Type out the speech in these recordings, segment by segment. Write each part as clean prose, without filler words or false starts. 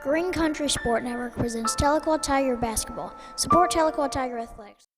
Green Country Sport Network presents Tahlequah Tiger Basketball. Support Tahlequah Tiger Athletics.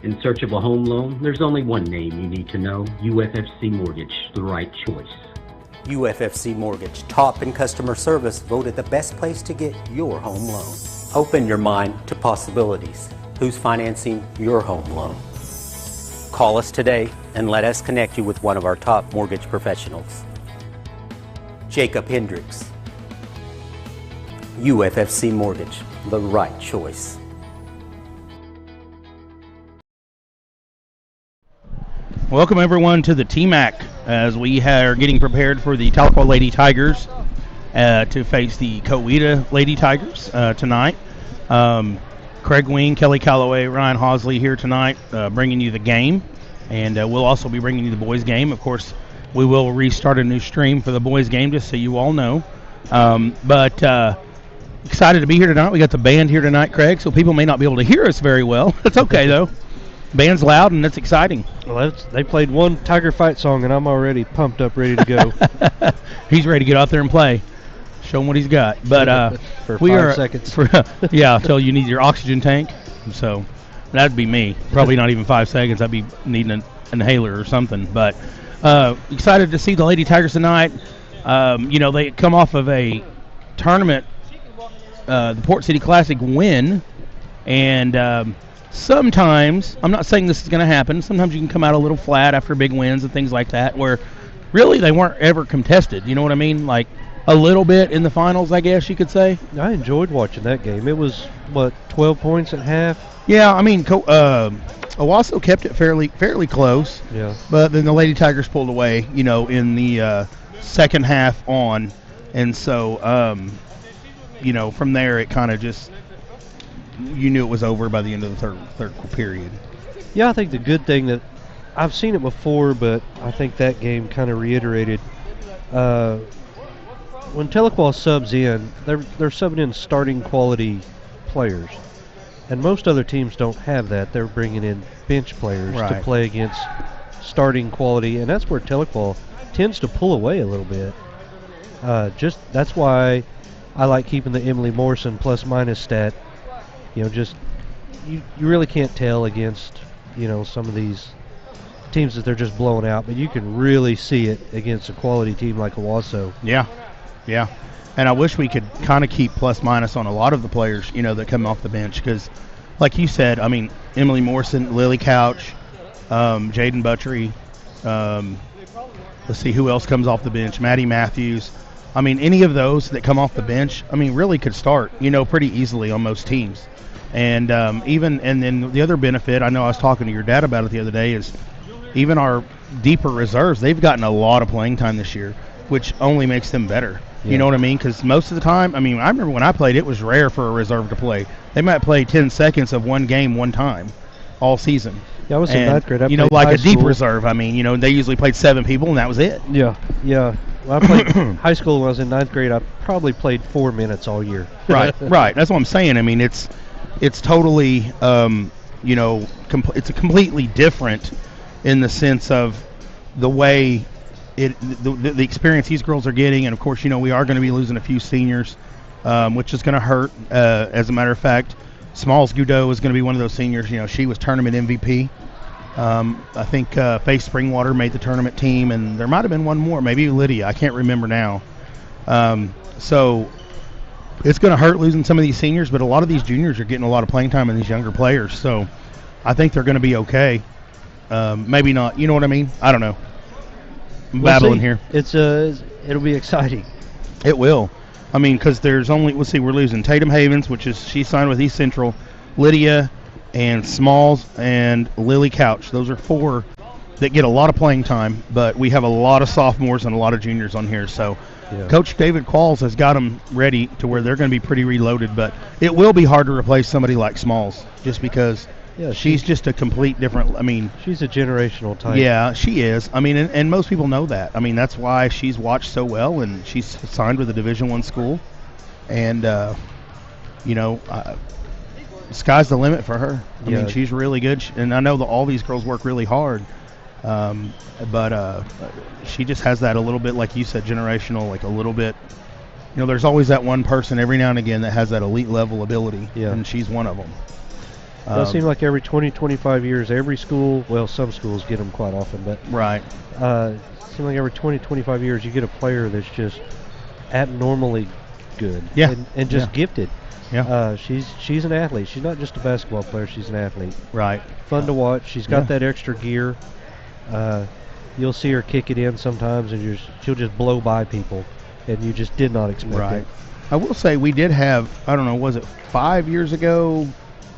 In search of a home loan, there's only one name you need to know: UFFC Mortgage, the right choice. UFFC Mortgage, top in customer service, voted the best place to get your home loan. Open your mind to possibilities. Who's financing your home loan? Call us today and let us connect you with one of our top mortgage professionals. Jacob Hendricks. UFFC Mortgage, the right choice. Welcome everyone to the TMAC as we are getting prepared for the Tahlequah Lady Tigers to face the Coweta Lady Tigers tonight. Craig Wing, Kelly Calloway, Ryan Hosley here tonight bringing you the game, and we'll also be bringing you the boys game. Of course, we will restart a new stream for the boys game just so you all know. But excited to be here tonight. We got the band here tonight, Craig, so people may not be able to hear us very well. That's okay though. Band's loud and it's exciting. Well, they played one Tiger Fight song and I'm already pumped up, ready to go. He's ready to get out there and play. Show him what he's got. But for we 5 seconds. Yeah, until you need your oxygen tank. So that'd be me. Probably not even 5 seconds. I'd be needing an inhaler or something. But excited to see the Lady Tigers tonight. They come off of a tournament, the Port City Classic win, and sometimes, I'm not saying this is going to happen, sometimes you can come out a little flat after big wins and things like that, where really they weren't ever contested. You know what I mean? Like a little bit in the finals, I guess you could say. I enjoyed watching that game. It was, 12 points at half? Yeah, I mean, Owasso kept it fairly close. Yeah. But then the Lady Tigers pulled away, in the second half on. And so, from there it kind of just, you knew it was over by the end of the third period. Yeah, I think the good thing that I've seen it before, but I think that game kind of reiterated when Tahlequah subs in, they're subbing in starting quality players, and most other teams don't have that. They're bringing in bench players to play against starting quality, and that's where Tahlequah tends to pull away a little bit. That's why I like keeping the Emily Morrison plus-minus stat. You really can't tell against, some of these teams that they're just blowing out, but you can really see it against a quality team like Owasso. Yeah. And I wish we could kind of keep plus-minus on a lot of the players, that come off the bench, because, like you said, I mean, Emily Morrison, Lily Couch, Jaden Butchery, let's see who else comes off the bench, Maddie Matthews. I mean, any of those that come off the bench, really could start, pretty easily on most teams. And then the other benefit, I know I was talking to your dad about it the other day, is even our deeper reserves, they've gotten a lot of playing time this year, which only makes them better. Yeah. You know what I mean? Because most of the time, I remember when I played, it was rare for a reserve to play. They might play 10 seconds of one game one time all season. Yeah, I was in ninth grade. Like a deep reserve. They usually played 7 people, and that was it. Yeah. Well, I played high school when I was in ninth grade. I probably played 4 minutes all year. Right. That's what I'm saying. It's totally, it's a completely different in the sense of the way the experience these girls are getting. And, of course, we are going to be losing a few seniors, which is going to hurt. As a matter of fact, Smalls Goudeau is going to be one of those seniors. She was tournament MVP. I think Faith Springwater made the tournament team, and there might have been one more, maybe Lydia. I can't remember now. So it's going to hurt losing some of these seniors, but a lot of these juniors are getting a lot of playing time in these younger players. So I think they're going to be okay. Maybe not. You know what I mean? I don't know. I'm babbling here. It'll be exciting. It will. Because there's only, we're losing Tatum Havens, she signed with East Central, Lydia, and Smalls, and Lily Couch. Those are 4 that get a lot of playing time, but we have a lot of sophomores and a lot of juniors on here. So Coach David Qualls has got them ready to where they're going to be pretty reloaded, but it will be hard to replace somebody like Smalls just because she's just a complete different, she's a generational type. Yeah, she is. And most people know that. That's why she's watched so well, and she's signed with a Division I school. And, sky's the limit for her. She's really good, and I know that all these girls work really hard. But she just has that a little bit, like you said, generational, like a little bit. There's always that one person every now and again that has that elite level ability, and she's one of them. It does seem like every 20, 25 years, every school, well, some schools get them quite often, but Right. It seems like every 20, 25 years, you get a player that's just abnormally good. Yeah. And just gifted. Yeah. She's an athlete. She's not just a basketball player. She's an athlete. Right. Fun to watch. She's got that extra gear. You'll see her kick it in sometimes, and she'll just blow by people, and you just did not expect it. I will say we did have, I don't know, was it 5 years ago?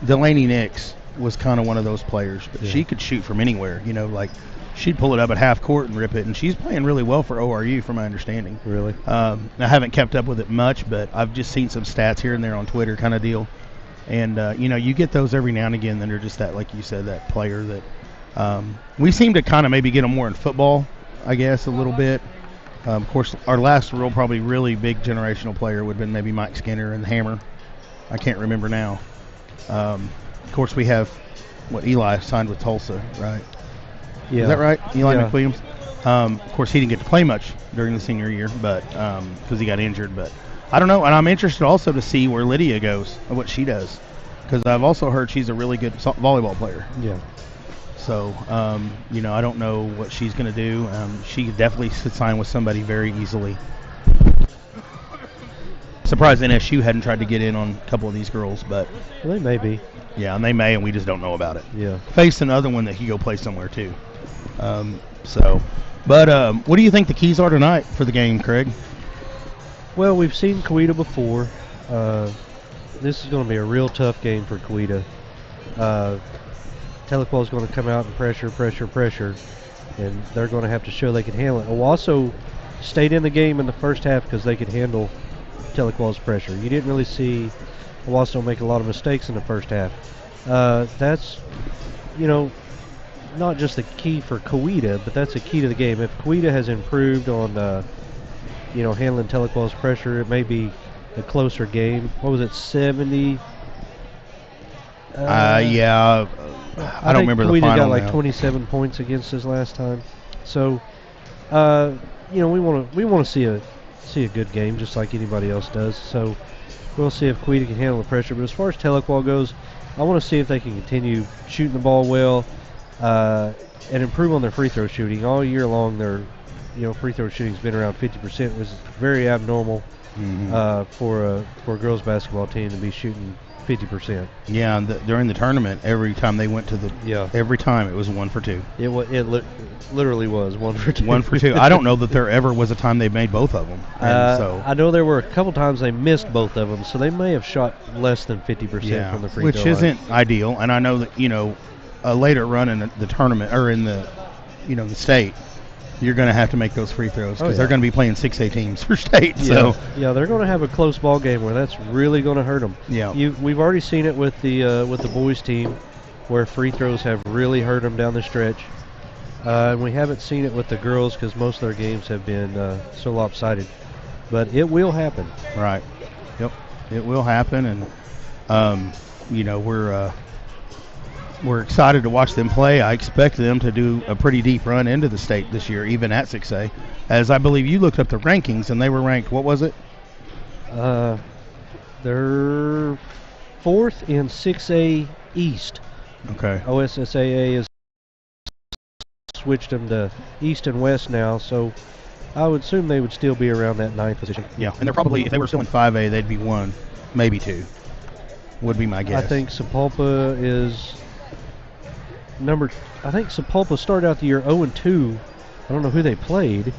Delaney Nix was kind of one of those players, but she could shoot from anywhere. You know, like she'd pull it up at half court and rip it, and she's playing really well for ORU, from my understanding. Really? I haven't kept up with it much, but I've just seen some stats here and there on Twitter, kind of deal. And you know, you get those every now and again that are just that, like you said, that player that we seem to kind of maybe get them more in football, I guess, a little bit. Of course, our last probably really big generational player would have been maybe Mike Skinner and the Hammer. I can't remember now. Of course, we have Eli signed with Tulsa, right? Yeah. Is that right? Eli McWilliams. Of course, he didn't get to play much during the senior year, but because he got injured. But I don't know, and I'm interested also to see where Lydia goes and what she does, because I've also heard she's a really good volleyball player. Yeah. So, you know, I don't know what she's going to do. She definitely could sign with somebody very easily. Surprised NSU hadn't tried to get in on a couple of these girls, but well, they may be. Yeah, and they may, and we just don't know about it. Yeah. Face another one that could go play somewhere too. What do you think the keys are tonight for the game, Craig? Well, we've seen Coweta before. This is going to be a real tough game for Coweta. Tahlequah is going to come out and pressure, and they're going to have to show they can handle it. Owasso stayed in the game in the first half because they could handle Tahlequah's pressure. You didn't really see Owasso make a lot of mistakes in the first half. That's, you know, not just the key for Coweta, but that's a key to the game. If Coweta has improved on, you know, handling Tahlequah's pressure, it may be a closer game. What was it, 70? I don't remember the final. Coweta got like now. 27 points against us last time. So, you know, we want to see a good game just like anybody else does. So we'll see if Coweta can handle the pressure. But as far as Tahlequah goes, I want to see if they can continue shooting the ball well and improve on their free throw shooting. All year long, their free throw shooting's been around 50%, which is very abnormal for a girls basketball team to be shooting 50%. Yeah, during the tournament, every time they went to every time it was 1 for 2. It literally was 1 for 2. 1 for 2. I don't know that there ever was a time they made both of them. I know there were a couple times they missed both of them, so they may have shot less than 50% from the free throw line. Which isn't ideal. And I know that, you know, a later run in the tournament or in the, you know, the state, you're going to have to make those free throws because they're going to be playing 6A teams for state. Yeah. So they're going to have a close ball game where that's really going to hurt them. Yeah, we've already seen it with the boys team, where free throws have really hurt them down the stretch, and we haven't seen it with the girls because most of their games have been so lopsided. But it will happen. Right. Yep. It will happen, and you know, we're excited to watch them play. I expect them to do a pretty deep run into the state this year, even at 6A. As I believe you looked up the rankings, and they were ranked, what was it? They're 4th in 6A East. Okay. OSSAA has switched them to East and West now, so I would assume they would still be around that 9th position. Yeah, and they're probably, if they were still in 5A, they'd be 1, maybe 2, would be my guess. I think Sapulpa is I think Sapulpa started out the year 0-2. I don't know who they played,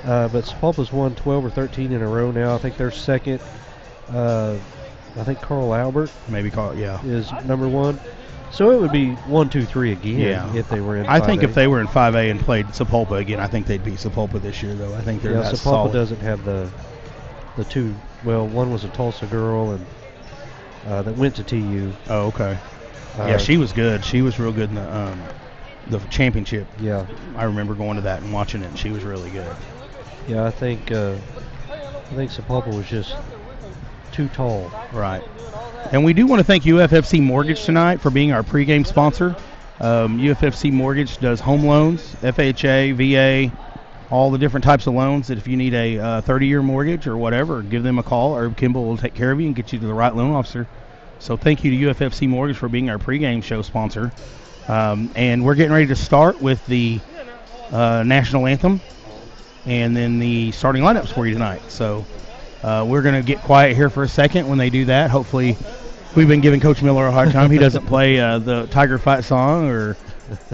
but Sapulpa's won 12 or 13 in a row now. I think they're second. I think Carl Albert is number 1. So it would be 1, 2, 3 again if they were in 5A. I think if they were in 5A and played Sapulpa again, I think they'd beat Sapulpa this year, though. I think they're that solid. Sapulpa doesn't have the two. Well, one was a Tulsa girl and that went to TU. Oh, okay. Yeah, she was good. She was real good in the championship. Yeah, I remember going to that and watching it, and she was really good. Yeah, I think Sapulpa was just too tall. Right. And we do want to thank UFFC Mortgage tonight for being our pregame sponsor. UFFC Mortgage does home loans, FHA, VA, all the different types of loans. That if you need a 30-year mortgage or whatever, give them a call. Herb Kimball will take care of you and get you to the right loan officer. So thank you to UFFC Mortgage for being our pregame show sponsor. And we're getting ready to start with the national anthem and then the starting lineups for you tonight. So we're going to get quiet here for a second when they do that. Hopefully, we've been giving Coach Miller a hard time. He doesn't play the Tiger Fight song or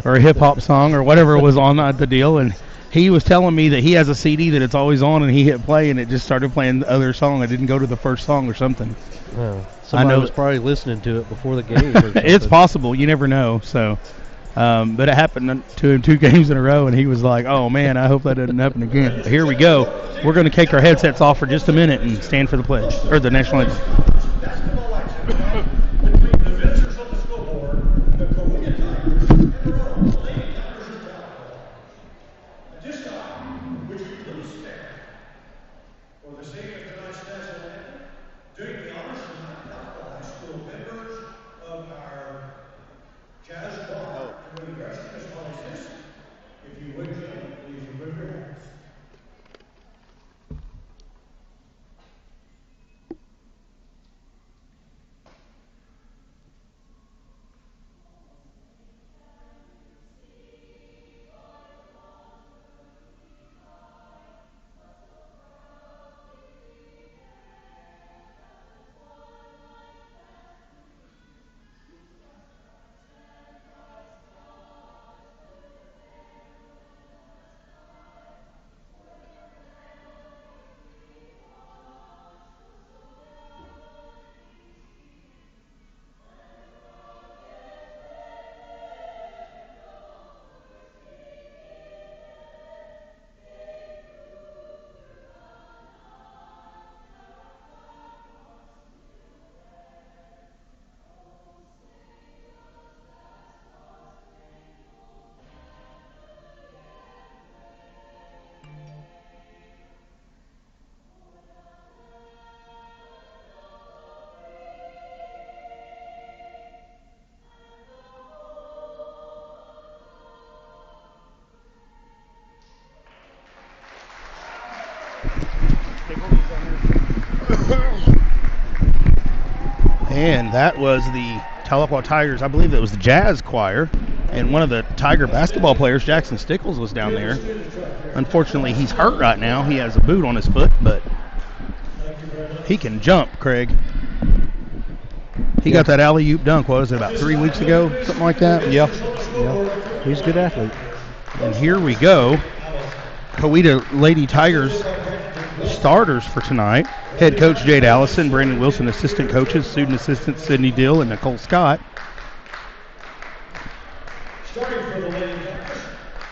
a hip-hop song or whatever was on the deal. And he was telling me that he has a CD that it's always on, and he hit play, and it just started playing the other song. It didn't go to the first song or something. Somebody was probably listening to it before the game. Or it's possible. You never know. So, but it happened to him 2 games in a row, and he was like, oh, man, I hope that doesn't happen again. But here we go. We're going to take our headsets off for just a minute and stand for the pledge, or the national anthem. And that was the Tahlequah Tigers. I believe it was the Jazz Choir. And one of the Tiger basketball players, Jackson Stickles, was down there. Unfortunately, he's hurt right now. He has a boot on his foot, but he can jump, Craig. He got that alley-oop dunk, what was it, about 3 weeks ago? Something like that? Yeah. He's a good athlete. And here we go. Coweta Lady Tigers starters for tonight. Head coach Jade Allison, Brandon Wilson, assistant coaches, student assistants Sydney Dill and Nicole Scott. Starting for the Lady Tigers,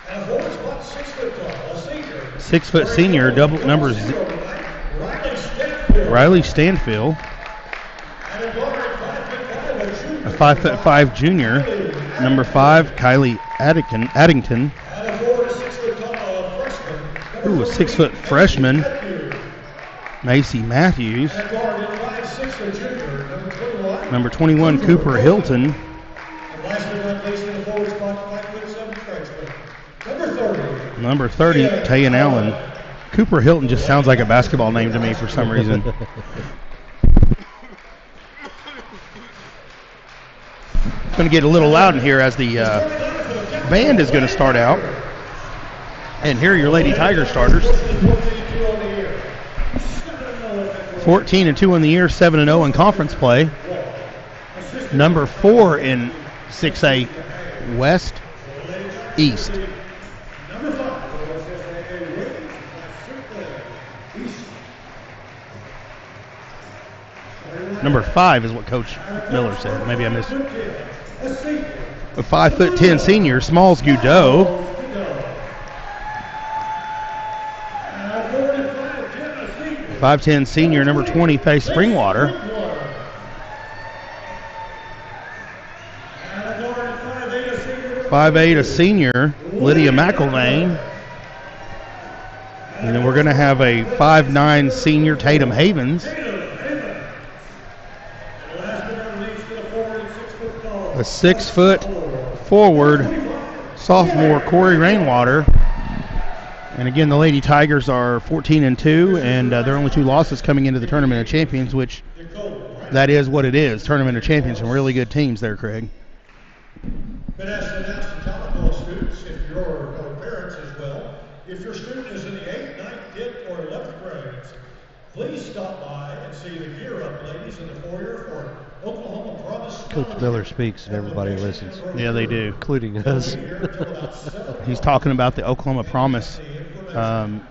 and a forward spot, 6 foot tall, a senior. 6 foot senior, double numbers Riley Stanfield. And a guard at 5'5", A 5'5" junior, number 5, Kylie Addington. And a forward, 6 foot tall, a freshman. Ooh, a 6 foot freshman, Macy Matthews. And a guard at 5'6", a junior, Number 21, Cooper Hilton. And last but not least, in the forward spot, 5'7" freshman. Number 30, Tayan Allen. Cooper Hilton just sounds like a basketball name to me for some reason. It's going to get a little loud in here as the band is going to start out. And here are your Lady Tiger starters. 14-2 in the year, 7-0 in conference play. Number 4 in 6A West East. Number 5 is what Coach Miller said. Maybe I missed it. A 5'10" senior, Smalls Goudeau. A 5'10" senior, number 20, Faith Springwater. A 5'8", a senior, Lydia McElvain. And then we're going to have a 5'9" senior, Tatum Havens. A 6 foot forward, sophomore, Corey Rainwater. And again, the Lady Tigers are 14-2, and their only 2 losses coming into the Tournament of Champions, which that is what it is. Tournament of Champions, some really good teams there, Craig. Been asked to announce to Tahlequah students, if your parents as well, if your student is in the 8th, 9th, 10th, or 11th grades, please stop by and see the Gear Up ladies in the foyer for Oklahoma Promise. Coach Miller speaks and everybody listens. Yeah, they do. Including us. He's talking about the Oklahoma Promise.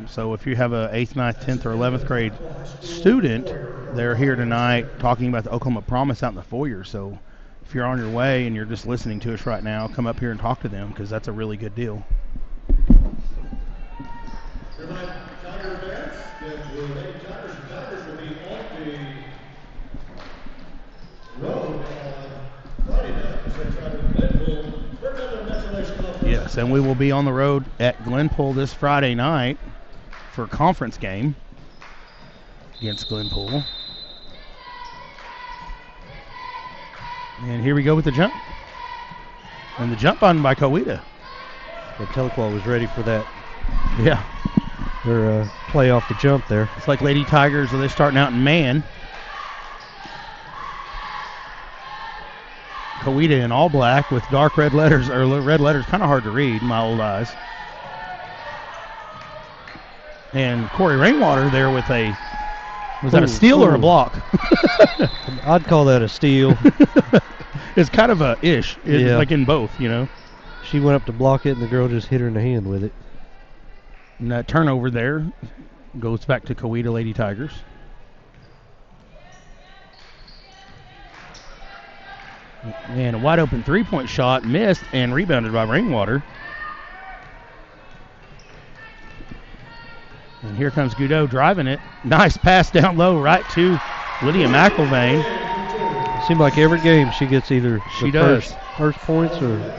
So if you have a 8th, 9th, 10th, or 11th grade student, they're here tonight talking about the Oklahoma Promise out in the foyer. So if you're on your way and you're just listening to us right now, come up here and talk to them because that's a really good deal. Remind Tiger fans that the Lady Tigers and Tigers will be on the road on Friday night as they travel to Glenpool. For another Metro Conference. Yes, and we will be on the road at Glenpool this Friday night for a conference game against Glenpool. And here we go with the jump. And the jump on by Coweta. The Tahlequah was ready for that. Yeah. Their play off the jump there. It's like Lady Tigers, are they starting out in man? Coweta in all black with dark red letters, or red letters, kind of hard to read in my old eyes. And Corey Rainwater there with a, was that a steal or a block? I'd call that a steal. It's kind of a ish, it's like in both, you know. She went up to block it and the girl just hit her in the hand with it. And that turnover there goes back to Coweta Lady Tigers. And a wide open three-point shot missed and rebounded by Rainwater. And here comes Goudeau driving it. Nice pass down low right to Lydia McIlvain. Seems like every game she gets either first points or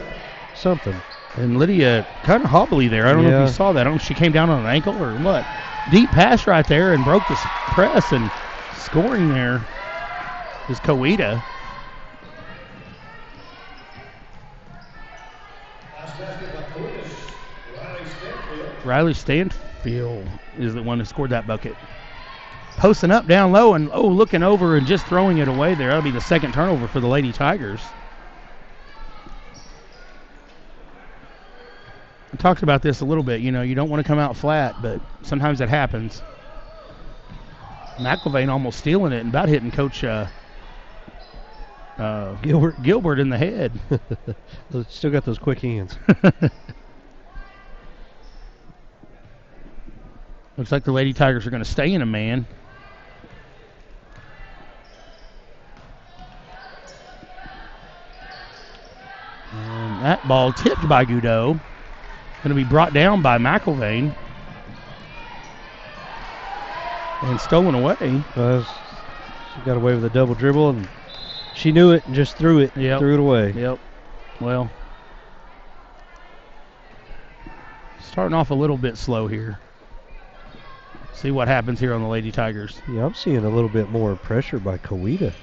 something. And Lydia kind of hobbly there. I don't know if you saw that. I don't know if she came down on an ankle or what. Deep pass right there and broke the press, and scoring there is Coweta. Riley Stanfield is the one who scored that bucket. Posting up down low and, looking over and just throwing it away there. That'll be the second turnover for the Lady Tigers. I talked about this a little bit. You know, you don't want to come out flat, but sometimes that happens. McIlvain almost stealing it and about hitting Coach Gilbert in the head. Still got those quick hands. Looks like the Lady Tigers are going to stay in a man. And that ball tipped by Goudeau. Going to be brought down by McIlvain. And stolen away. She got away with a double dribble, and she knew it and just threw it. Threw it away. Yep. Well, starting off a little bit slow here. See what happens here on the Lady Tigers. Yeah, I'm seeing a little bit more pressure by Coweta.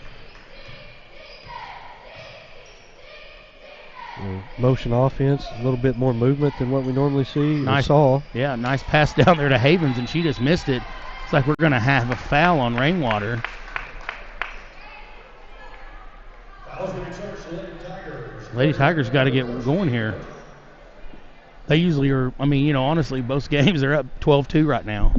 Motion offense, a little bit more movement than what we normally see. Nice, yeah, nice pass down there to Havens, and she just missed it. It's like we're going to have a foul on Rainwater. Lady Tigers got to get going here. They usually are, I mean, you know, honestly, both games are up 12-2 right now.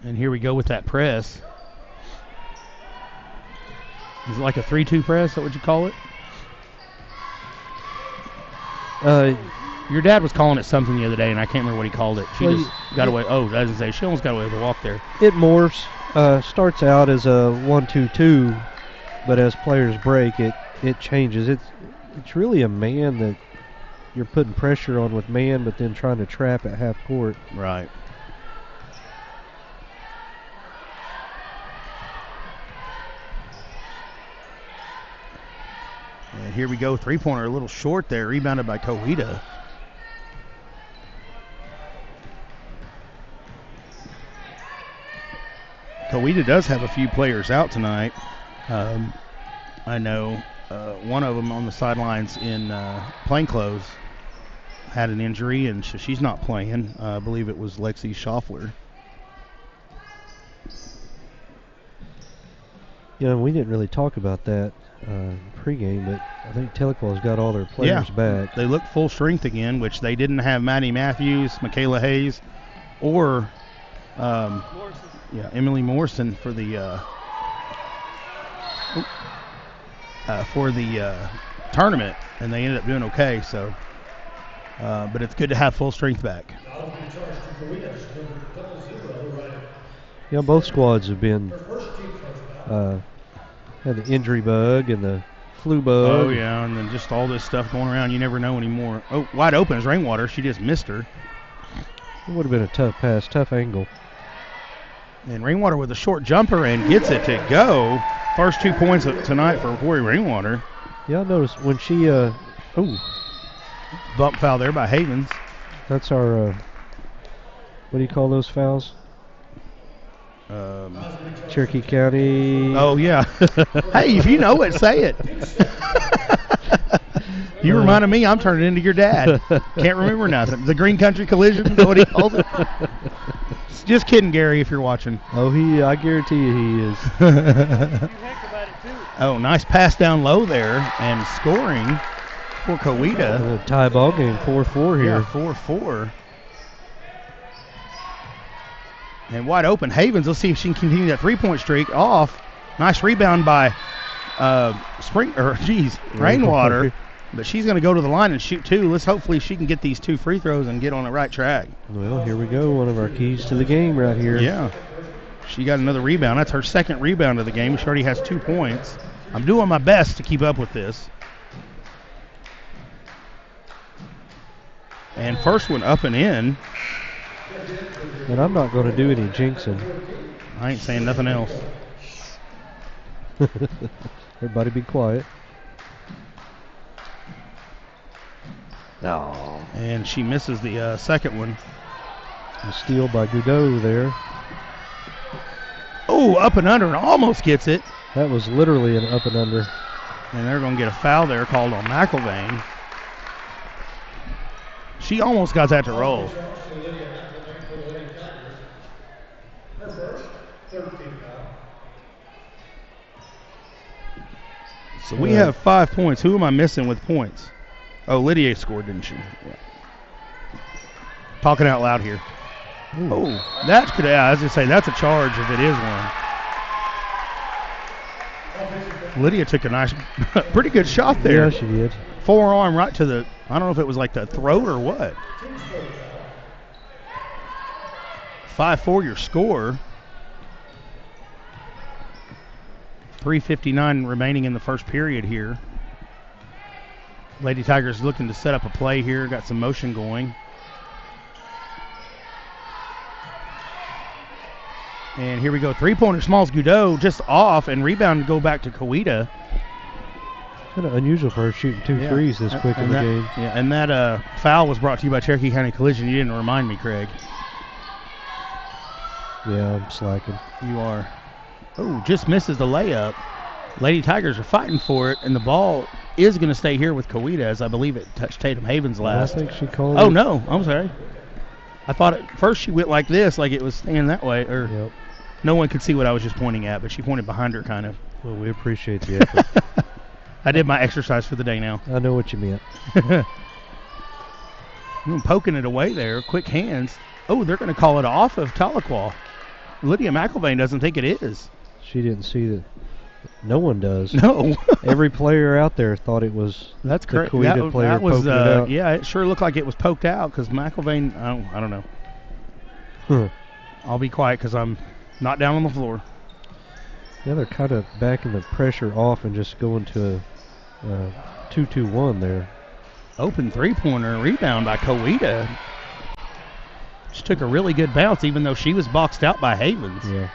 And here we go with that press. Is it like a 3-2 press? Is that what you call it? Your dad was calling it something the other day, and I can't remember what he called it. She just got away. Oh, I didn't say. She almost got away with a walk there. It morphs. Starts out as a 1-2-2, but as players break, it changes. It's really a man that you're putting pressure on with man, but then trying to trap at half court. Right. And here we go, three-pointer a little short there, rebounded by Coweta. Coweta does have a few players out tonight. I know one of them on the sidelines in plainclothes had an injury, and she's not playing. I believe it was Lexi Schaffler. Yeah, we didn't really talk about that pregame, but I think Tahlequah's got all their players back. They look full strength again, which they didn't have Maddie Matthews, Michaela Hayes, or Emily Morrison for the tournament, and they ended up doing okay. So, but it's good to have full strength back. Yeah, both squads have been had the injury bug and the flu bug. Oh yeah, and then just all this stuff going around. You never know anymore. Oh, wide open is Rainwater. She just missed her. It would have been a tough pass, tough angle. And Rainwater with a short jumper and gets it to go. First 2 points tonight for Corey Rainwater. Yeah, I noticed when she bump foul there by Havens. That's our what do you call those fouls? Cherokee County. Oh yeah. Hey, if you know it, say it. You reminded me I'm turning into your dad. Can't remember nothing. The Green Country Collision, is what he called it. Just kidding, Gary, if you're watching. Oh, I guarantee you he is. Oh, nice pass down low there and scoring for Coweta. Tie ball game, 4-4 here. Yeah, 4-4. And wide open, Havens. Let's see if she can continue that three-point streak off. Nice rebound by Rainwater. But she's going to go to the line and shoot two. Hopefully she can get these 2 free throws and get on the right track. Well, here we go. One of our keys to the game right here. Yeah. She got another rebound. That's her second rebound of the game. She already has 2 points. I'm doing my best to keep up with this. And first one up and in. And I'm not going to do any jinxing. I ain't saying nothing else. Everybody be quiet. No. And she misses the second one. A steal by Godot there. Oh, up and under and almost gets it. That was literally an up and under. And they're going to get a foul there called on McElvain. She almost got that to roll. So we have 5 points. Who am I missing with points? Oh, Lydia scored, didn't she? Yeah. Talking out loud here. Ooh. Oh, that could, I was going to say, that's a charge if it is one. Lydia took a nice, pretty good shot there. Yeah, she did. Forearm right to the, I don't know if it was like the throat or what. 5-4 your score. 3:59 remaining in the first period here. Lady Tigers looking to set up a play here. Got some motion going. And here we go. Three-pointer, Smalls Godot just off, and rebound go back to Coweta. Kind of unusual for her shooting 2 threes this quick in the game. Yeah, and that foul was brought to you by Cherokee County Collision. You didn't remind me, Craig. Yeah, I'm slacking. You are. Oh, just misses the layup. Lady Tigers are fighting for it, and the ball is going to stay here with Coweta, as I believe it touched Tatum Havens last. I think she called Oh, it. no. I'm sorry. I thought at first she went like this, like it was staying that way. Or Yep. No one could see what I was just pointing at, but she pointed behind her kind of. Well, we appreciate the effort. I did my exercise for the day now. I know what you meant. Poking it away there. Quick hands. Oh, they're going to call it off of Tahlequah. Lydia McElvain doesn't think it is. She didn't see that. No one does. No. Every player out there thought it was. That's correct. The Coweta player that was, poking it out. yeah, it sure looked like it was poked out because McElvain, I don't know. I'll be quiet because I'm not down on the floor. Yeah, they're kind of backing the pressure off and just going to a 2-2-1 there. Open three-pointer rebound by Coweta. She took a really good bounce even though she was boxed out by Havens. Yeah.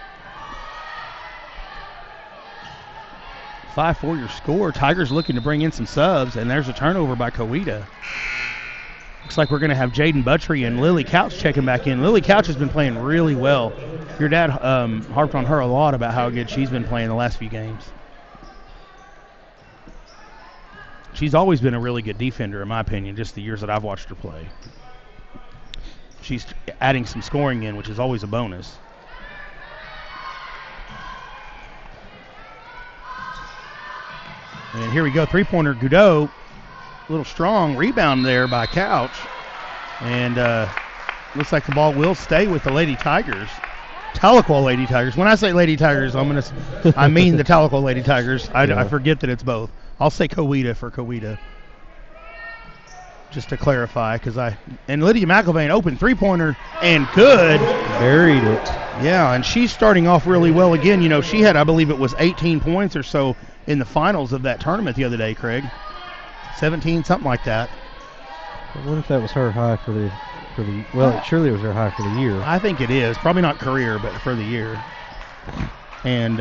5-4 your score. Tigers looking to bring in some subs, and there's a turnover by Coweta. Looks like we're going to have Jaden Buttry and Lily Couch checking back in. Lily Couch has been playing really well. Your dad harped on her a lot about how good she's been playing the last few games. She's always been a really good defender, in my opinion, just the years that I've watched her play. She's adding some scoring in, which is always a bonus. And here we go, three-pointer, Goudeau. A little strong rebound there by Couch. And looks like the ball will stay with the Lady Tigers. Tahlequah Lady Tigers. When I say Lady Tigers, I mean the Tahlequah Lady Tigers. I forget that it's both. I'll say Coweta for Coweta, just to clarify, and Lydia McIlvain open three-pointer and good. Buried it. Yeah, and she's starting off really well again. You know, she had, I believe it was 18 points or so in the finals of that tournament the other day, Craig. 17, something like that. I wonder if that was her high for the well, surely it was her high for the year. I think it is. Probably not career, but for the year. And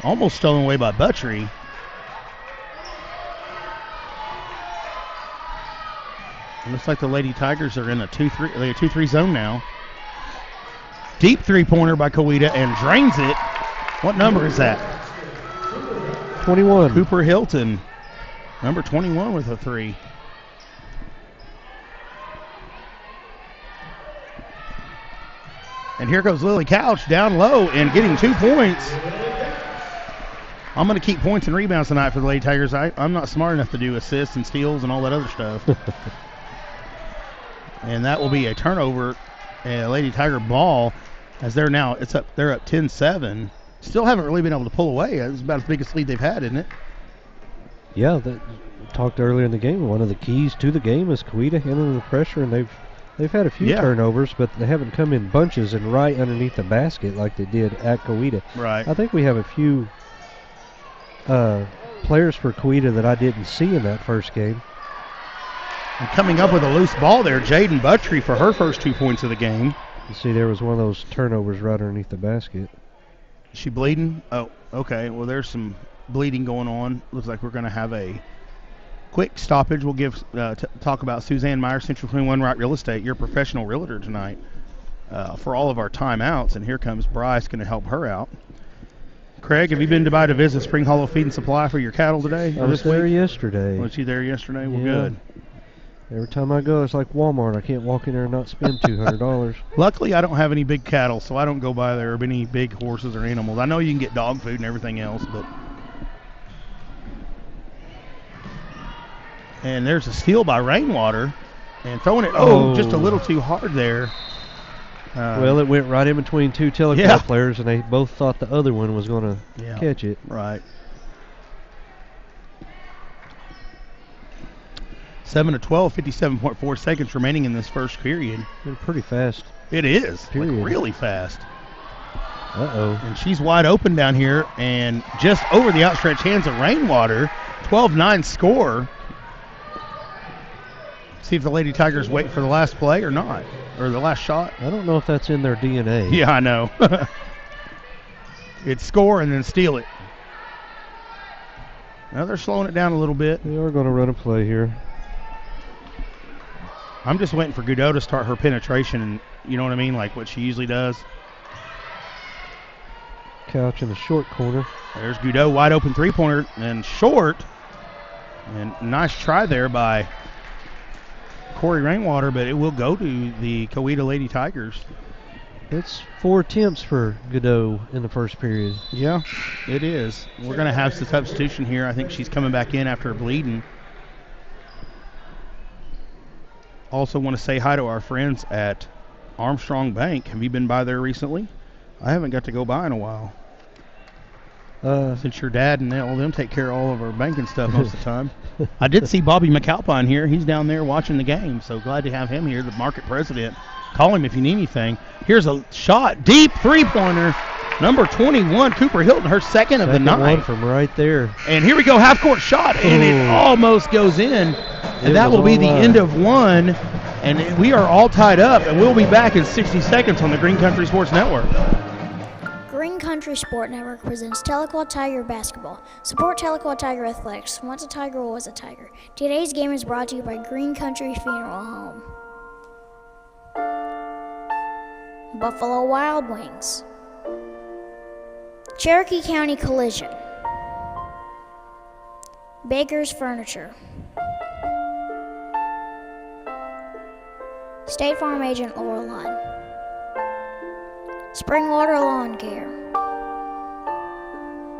almost stolen away by Buttrey. It looks like the Lady Tigers are in a 2-3 zone now. Deep three-pointer by Coweta and drains it. What number is that? 21. Cooper Hilton, number 21 with a three. And here goes Lily Couch down low and getting 2 points. I'm going to keep points and rebounds tonight for the Lady Tigers. I'm not smart enough to do assists and steals and all that other stuff. And that will be a turnover, a Lady Tiger ball, as they're up 10-7. Still haven't really been able to pull away. It's about the biggest lead they've had, isn't it? Yeah, talked earlier in the game. One of the keys to the game is Coweta handling the pressure, and they've had a few turnovers, but they haven't come in bunches and right underneath the basket like they did at Coweta. Right. I think we have a few players for Coweta that I didn't see in that first game. And coming up with a loose ball there, Jaden Buttrey for her first 2 points of the game. You see, there was one of those turnovers right underneath the basket. Is she bleeding? Oh, okay. Well, there's some bleeding going on. Looks like we're going to have a quick stoppage. We'll talk about Suzanne Meyer, Central 21 Right Real Estate, your professional realtor tonight, for all of our timeouts. And here comes Bryce, going to help her out. Craig, have you been by to visit Spring Hollow Feed and Supply for your cattle today? I was there yesterday. Was you there yesterday? Well, yeah. Good. Every time I go, it's like Walmart. I can't walk in there and not spend $200. Luckily, I don't have any big cattle, so I don't go by there or any big horses or animals. I know you can get dog food and everything else, but... And there's a steal by Rainwater, and throwing it, just a little too hard there. Well, it went right in between two Tahlequah players, and they both thought the other one was going to catch it. Right. 7-12, 57.4 seconds remaining in this first period. Been pretty fast. It is. Period. Like really fast. Uh-oh. And she's wide open down here, and just over the outstretched hands of Rainwater. 12-9 score. See if the Lady Tigers wait for the last play or not, or the last shot. I don't know if that's in their DNA. Yeah, I know. It's score and then steal it. Now they're slowing it down a little bit. They are going to run a play here. I'm just waiting for Goudeau to start her penetration, and you know what I mean, like what she usually does. Couch in the short corner. There's Goudeau, wide open three-pointer, and short. And nice try there by Corey Rainwater, but it will go to the Coweta Lady Tigers. It's 4 attempts for Goudeau in the first period. Yeah, it is. We're going to have some substitution here. I think she's coming back in after bleeding. Also want to say hi to our friends at Armstrong Bank. Have you been by there recently? I haven't got to go by in a while. Since your dad and all them take care of all of our banking stuff most of the time. I did see Bobby McAlpine here. He's down there watching the game, so glad to have him here, the market president. Call him if you need anything. Here's a shot, deep three-pointer. Number 21, Cooper Hilton, her second of the night. One from right there. And here we go, half-court shot, and it almost goes in. And that will be the end of one. And we are all tied up, and we'll be back in 60 seconds on the Green Country Sports Network. Green Country Sport Network presents Tahlequah Tiger Basketball. Support Tahlequah Tiger Athletics. Once a Tiger, always a Tiger. Today's game is brought to you by Green Country Funeral Home. Buffalo Wild Wings. Cherokee County Collision. Baker's Furniture. State Farm Agent Laura Lunn. Springwater Lawn Care.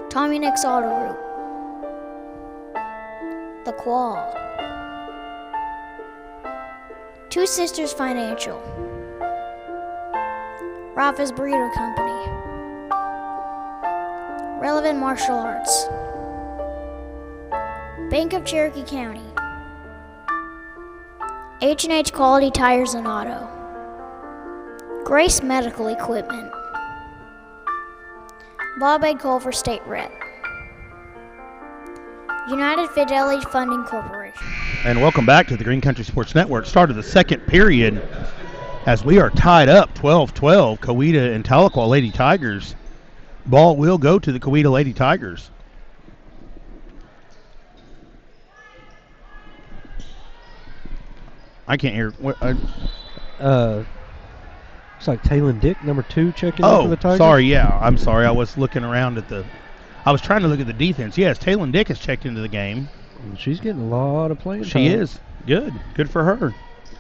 Tommy Nick's Auto Group. The Qual. Two Sisters Financial. Rafa's Burrito Company. Relevant Martial Arts. Bank of Cherokee County. H&H Quality Tires and Auto. Grace Medical Equipment. Bob Ed Culver State Rep. United Fidelity Funding Corporation. And welcome back to the Green Country Sports Network. Start of the second period as we are tied up 12-12. Coweta and Tahlequah Lady Tigers. Ball will go to the Coweta Lady Tigers. I can't hear. Looks like Taylon Dick, number 2, checking in for the Tigers. Sorry, yeah. I'm sorry. I was looking around at I was trying to look at the defense. Yes, Taylon Dick has checked into the game. She's getting a lot of playing time. She is. Good. Good for her.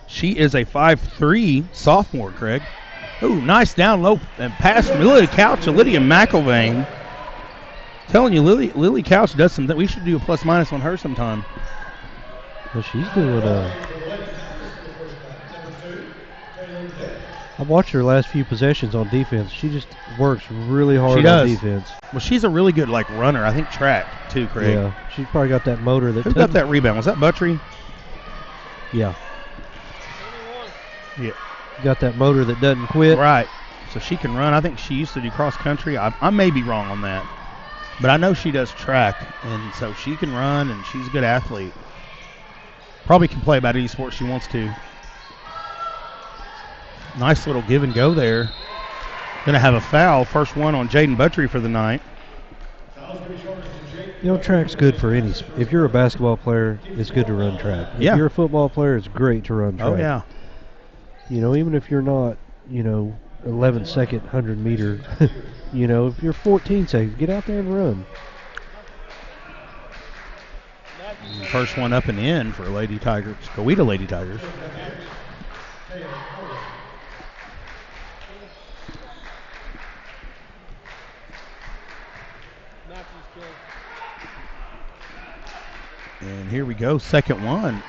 She is a 5'3" sophomore, Craig. Ooh, nice down low and pass from Lily Couch to Lydia McElvain. Telling you, Lily Couch does something. We should do a plus-minus on her sometime. Well, she's doing I've watched her last few possessions on defense. She just works really hard on defense. Well, she's a really good runner. I think track too, Craig. Yeah, she's probably got that motor that. Who got that rebound? Was that Buttry? Yeah. 21. Yeah. Got that motor that doesn't quit. Right. So she can run. I think she used to do cross country. I may be wrong on that, but I know she does track, and so she can run, and she's a good athlete. Probably can play about any sport she wants to. Nice little give and go there. Going to have a foul. First one on Jaden Buttry for the night. You know, track's good for any. If you're a basketball player, it's good to run track. If you're a football player, it's great to run track. Oh, yeah. You know, even if you're not, 11-second 100-meter, if you're 14 seconds, get out there and run. First one up and in for Lady Tigers, Coweta Lady Tigers. And here we go, second one.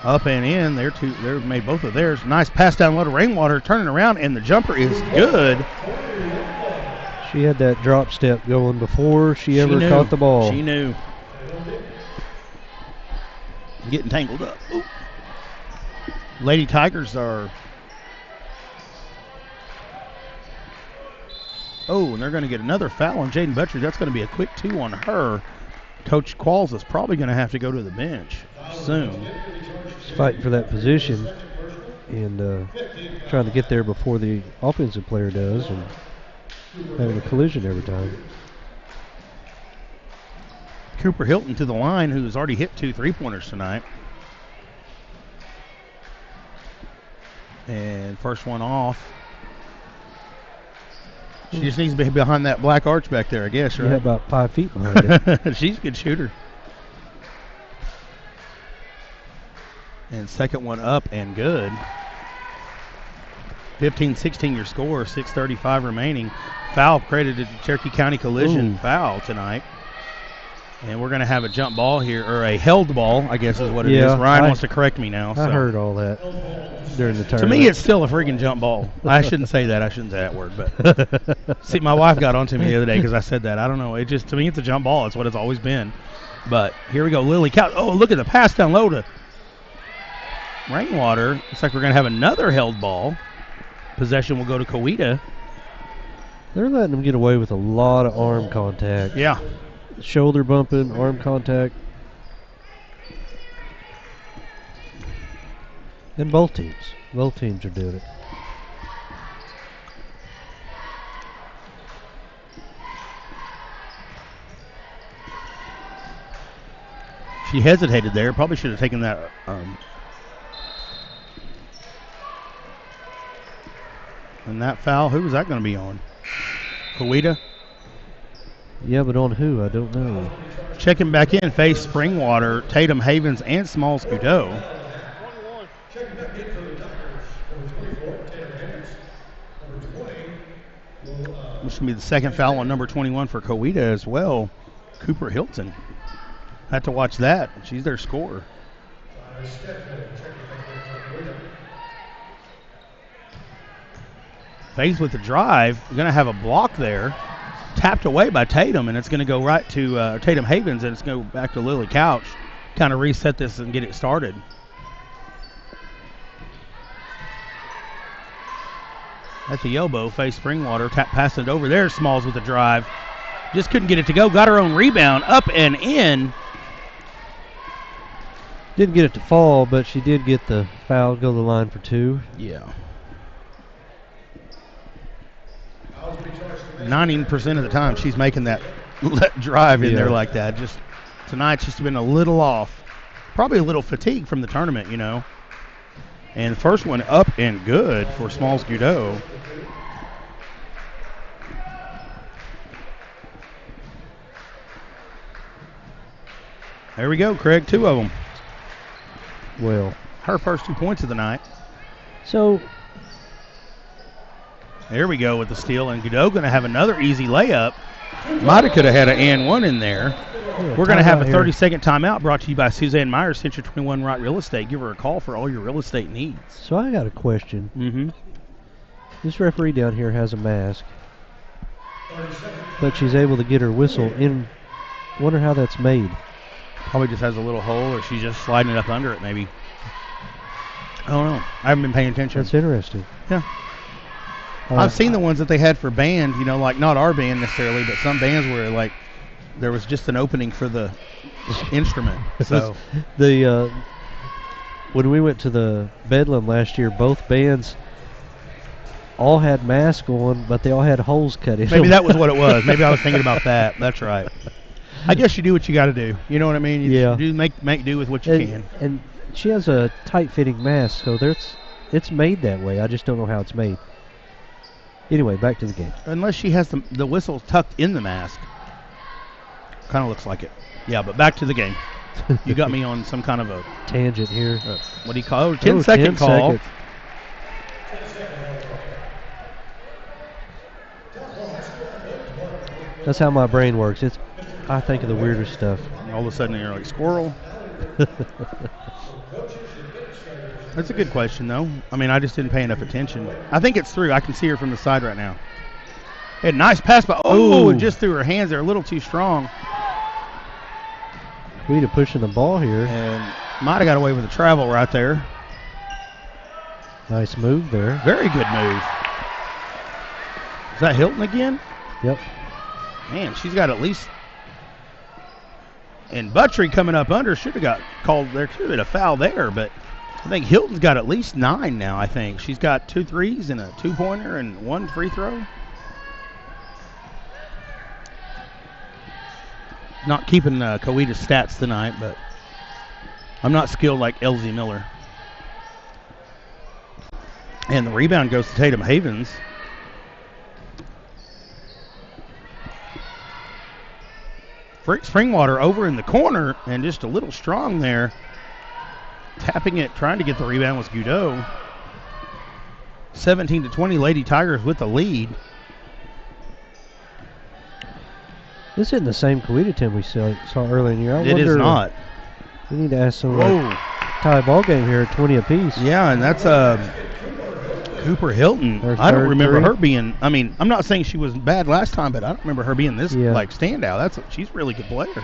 Up and in, they're made both of theirs. Nice pass down low to Rainwater, turning around, and the jumper is good. She had that drop step going before she ever caught the ball. She knew. Getting tangled up. Ooh. Lady Tigers are. Oh, and they're going to get another foul on Jaden Buttry. That's going to be a quick 2 on her. Coach Qualls is probably going to have to go to the bench soon. She's fighting for that position and trying to get there before the offensive player does, and having a collision every time. Cooper Hilton to the line, who's already hit 2 3-pointers tonight. And first one off. She just needs to be behind that black arch back there, I guess, right? Yeah, about 5 feet behind it. She's a good shooter. And second one up and good. 15-16 your score, 6:35 remaining. Foul credited to Cherokee County Collision foul tonight. And we're going to have a jump ball here, or a held ball, I guess is what it is. Ryan wants to correct me now. I heard all that during the tournament. To me, it's still a freaking jump ball. I shouldn't say that. I shouldn't say that word. But see, my wife got onto me the other day because I said that. I don't know. It just, to me, it's a jump ball. It's what it's always been. But here we go. Lily Couch. Oh, look at the pass down low to Rainwater. Looks like we're going to have another held ball. Possession will go to Coweta. They're letting them get away with a lot of arm contact. Yeah. Shoulder bumping, arm contact. And both teams are doing it. She hesitated there. Probably should have taken that. And that foul, who was that going to be on? Coweta? Yeah, but on who? I don't know. Checking back in, face Springwater, Tatum Havens, and Smalls Coudeau. This will be the second foul on number 21 for Coweta as well, Cooper Hilton. Had to watch that. She's their scorer. Faith with the drive. You're going to have a block there. Tapped away by Tatum, and it's going to go right to Tatum Havens, and it's going to go back to Lily Couch. Kind of reset this and get it started. At the elbow, Faith Springwater. Passing it over there. Smalls with the drive. Just couldn't get it to go. Got her own rebound. Up and in. Didn't get it to fall, but she did get the foul, go to the line for 2. Yeah. 90% of the time she's making that drive in there like that. Just tonight she's been a little off. Probably a little fatigued from the tournament, you know. And first one up and good for Smalls Gudeau. There we go, Craig. 2 of them. Well, her first 2 points of the night. So there we go with the steal, and Gudeau going to have another easy layup. Might have could have had an and one in there. Yeah, we're going to have a 30-second timeout brought to you by Suzanne Myers, Century 21 Right Real Estate. Give her a call for all your real estate needs. So I got a question. Mm-hmm. This referee down here has a mask, but she's able to get her whistle in. Wonder how that's made. Probably just has a little hole, or she's just sliding it up under it, maybe. I don't know. I haven't been paying attention. That's interesting. Yeah. I've seen the ones that they had for band, you know, like not our band necessarily, but some bands where like there was just an opening for the instrument. So when we went to the Bedlam last year, both bands all had masks on, but they all had holes cut in. Maybe that was what it was. Maybe I was thinking about that. That's right. I guess you do what you got to do. You know what I mean? You do make do with what you can. And she has a tight-fitting mask, so it's made that way. I just don't know how it's made. Anyway, back to the game. Unless she has the whistle tucked in the mask. Kind of looks like it. Yeah, but back to the game. You got me on some kind of a tangent here. What do you call it? 10-second call. Second. That's how my brain works. I think of the weirdest stuff. All of a sudden you're like, squirrel. That's a good question, though. I mean, I just didn't pay enough attention. I think it's through. I can see her from the side right now. Hey, nice pass by. Oh, and just through her hands. They're a little too strong. Coweta pushing the ball here. And might have got away with the travel right there. Nice move there. Very good move. Is that Hilton again? Yep. Man, she's got at least. And Buttrey coming up under should have got called there too. A foul there, but I think Hilton's got at least 9 now, I think. She's got 2 threes and a 2-pointer and 1 free throw. Not keeping Coweta's stats tonight, but I'm not skilled like Elsie Miller. And the rebound goes to Tatum Havens. Springwater over in the corner and just a little strong there. Tapping it, trying to get the rebound was Gudeau. 17-20, Lady Tigers with the lead. This isn't the same Coweta team we saw earlier in the year. It is not. We need to ask some tie ball game here at 20 apiece. Yeah, and that's Cooper Hilton. I don't remember her being. I mean, I'm not saying she was bad last time, but I don't remember her being this like standout. She's a really good player.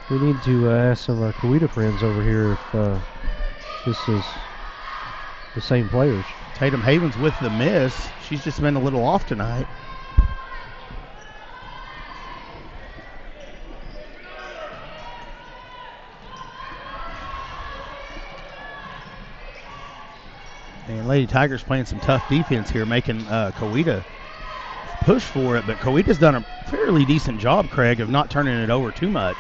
We need to ask some of our Coweta friends over here if this is the same players. Tatum Havens with the miss. She's just been a little off tonight. And Lady Tigers playing some tough defense here, making Coweta push for it. But Coweta's done a fairly decent job, Craig, of not turning it over too much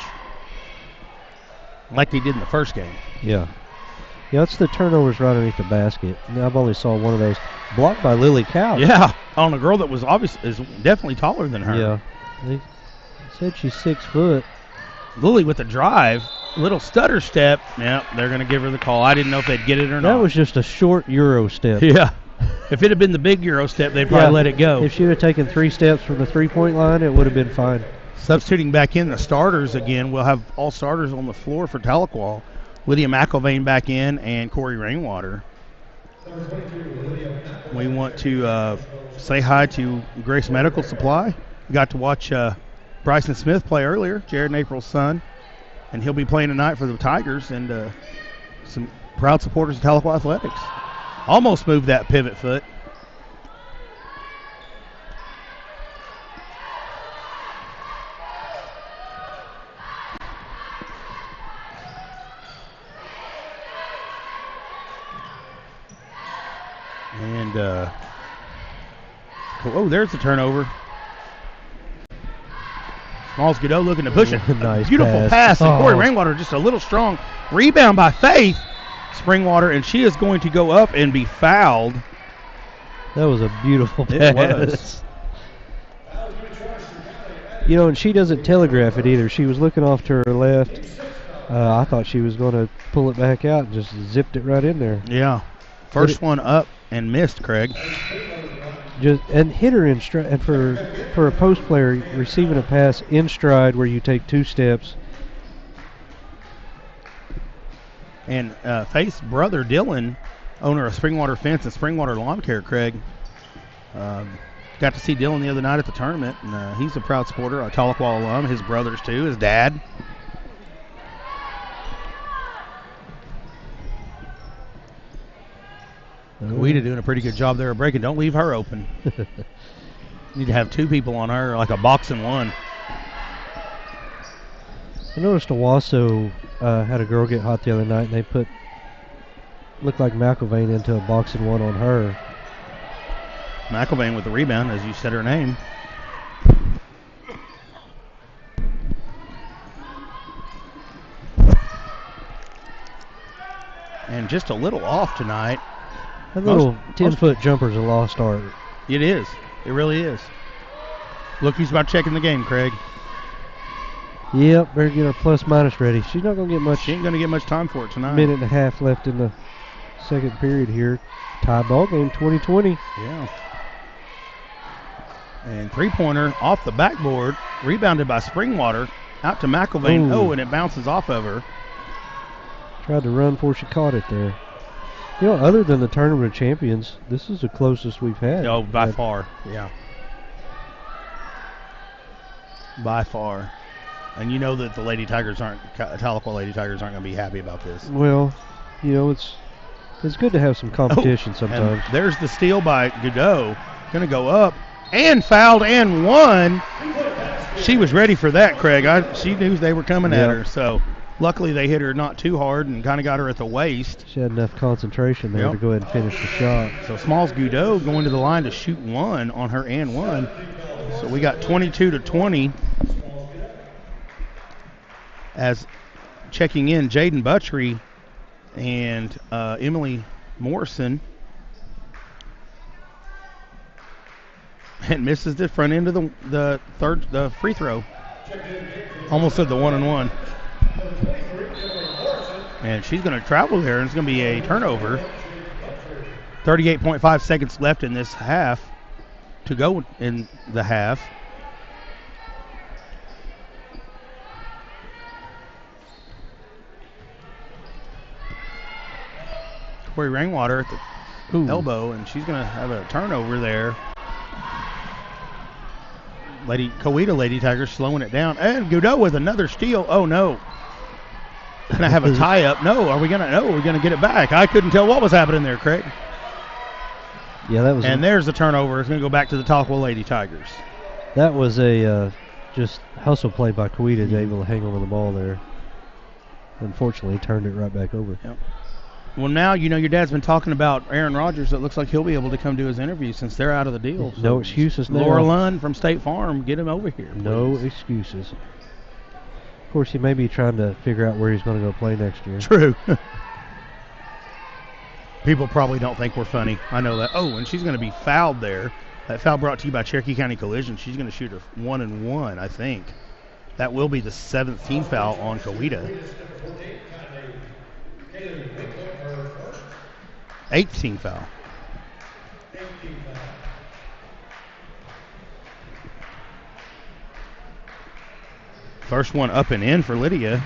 like they did in the first game. Yeah. Yeah, it's the turnovers right underneath the basket. I've only saw one of those blocked by Lily Couch. Yeah, on a girl that was is definitely taller than her. Yeah. They said she's 6 foot. Lily with the drive. Little stutter step. Yeah, they're going to give her the call. I didn't know if they'd get it or not. That was just a short Euro step. Yeah. If it had been the big Euro step, they'd probably let it go. If she would have taken 3 steps from the 3-point line, it would have been fine. Substituting back in the starters again, we'll have all starters on the floor for Tahlequah. Lydia McIlvain back in and Corey Rainwater. We want to say hi to Grace Medical Supply. Got to watch Bryson Smith play earlier, Jared and April's son, and he'll be playing tonight for the Tigers, and some proud supporters of Tahlequah Athletics. Almost moved that pivot foot. And, oh, there's the turnover. Smalls Godot looking to push it. Nice Beautiful pass. And Corey Rainwater just a little strong. Rebound by Faith Springwater, and she is going to go up and be fouled. That was a beautiful pass. It was. You know, and she doesn't telegraph it either. She was looking off to her left. I thought she was going to pull it back out and just zipped it right in there. Yeah. First one up and missed, Craig. And hit her in stride. And for a post player, receiving a pass in stride where you take 2 steps. And Faith's brother, Dylan, owner of Springwater Fence and Springwater Lawn Care, Craig, got to see Dylan the other night at the tournament, and he's a proud supporter, a Tahlequah alum. His brothers, too, his dad. Coweta doing a pretty good job there of breaking. Don't leave her open. Need to have 2 people on her, like a box and one. I noticed Owasso had a girl get hot the other night, and they looked like McIlvain into a box and one on her. McIlvain with the rebound, as you said her name. And just a little off tonight. That little 10-foot jumper's a lost art. It is. It really is. Look who's about checking the game, Craig. Yep, better get her plus-minus ready. She's not going to get much. She ain't going to get much time for it tonight. Minute and a half left in the second period here. Tie ball game, 20-20. Yeah. And three-pointer off the backboard, rebounded by Springwater, out to McIlvain. Ooh. Oh, and it bounces off of her. Tried to run before she caught it there. You know, other than the Tournament of Champions, this is the closest we've had. Oh, by far, yeah. By far. And you know that the Lady Tigers Tahlequah Lady Tigers aren't going to be happy about this. Well, you know, it's good to have some competition sometimes. And there's the steal by Godot. Going to go up and fouled and won. She was ready for that, Craig. She knew they were coming at her, so luckily they hit her not too hard and kind of got her at the waist. She had enough concentration there to go ahead and finish the shot. So Smalls Godot going to the line to shoot one on her and one. So we got 22-20. As checking in, Jaden Buttrey and Emily Morrison. And misses the front end of the free throw. Almost said the 1-and-1. And she's going to travel there, and it's going to be a turnover. 38.5 seconds left in this half to go in the half. Corey Rainwater at the elbow, and she's going to have a turnover there. Coweta Lady Tigers slowing it down. And Godot with another steal. Oh, no. Going to have a tie-up. No, are we going to get it back? I couldn't tell what was happening there, Craig. Yeah, that was. And there's the turnover. It's going to go back to the Tahlequah Lady Tigers. That was a just hustle play by Coweta to able to hang on to the ball there. Unfortunately, turned it right back over. Yep. Well, now, you know, your dad's been talking about Aaron Rodgers. It looks like he'll be able to come do his interview since they're out of the deal. No excuses now. Laura Lund from State Farm, get him over here. Please. No excuses. Of course, he may be trying to figure out where he's going to go play next year. True. People probably don't think we're funny. I know that. Oh, and she's going to be fouled there. That foul brought to you by Cherokee County Collision. She's going to shoot a 1-and-1, I think. That will be the 7th team foul on Coweta. 8th team foul. First one up and in for Lydia.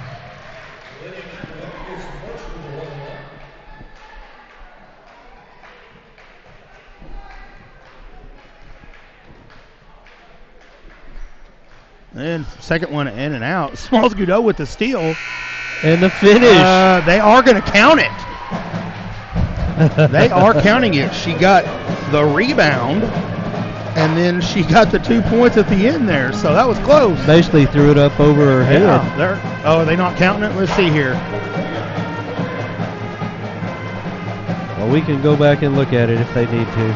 And second one in and out. Smalls Godot with the steal. And the finish. They are going to count it. They are counting it. She got the rebound, and then she got the 2 points at the end there. So that was close. Basically threw it up over her head. Are they not counting it? Let's see here. Well, we can go back and look at it if they need to.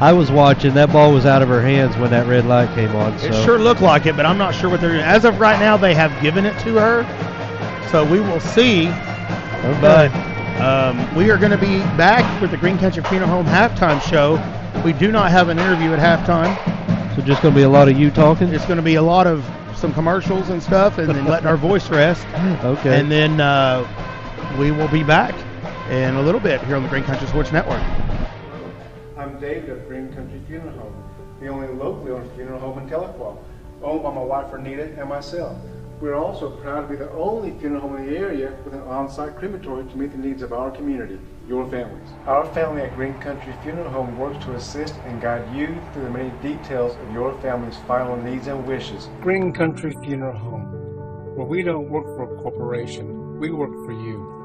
I was watching. That ball was out of her hands when that red light came on. So. It sure looked like it, but I'm not sure what they're doing. As of right now, they have given it to her. So we will see. Okay. But we are going to be back with the Green Country Funeral Home halftime show. We do not have an interview at halftime. So just going to be a lot of you talking? It's going to be a lot of some commercials and stuff, and then letting our voice rest. Okay. And then we will be back in a little bit here on the Green Country Sports Network. I'm David of Green Country Funeral Home, the only locally owned funeral home in Tahlequah, owned by my wife Renita and myself. We're also proud to be the only funeral home in the area with an on-site crematory to meet the needs of our community, your families. Our family at Green Country Funeral Home works to assist and guide you through the many details of your family's final needs and wishes. Green Country Funeral Home, where we don't work for a corporation, we work for you.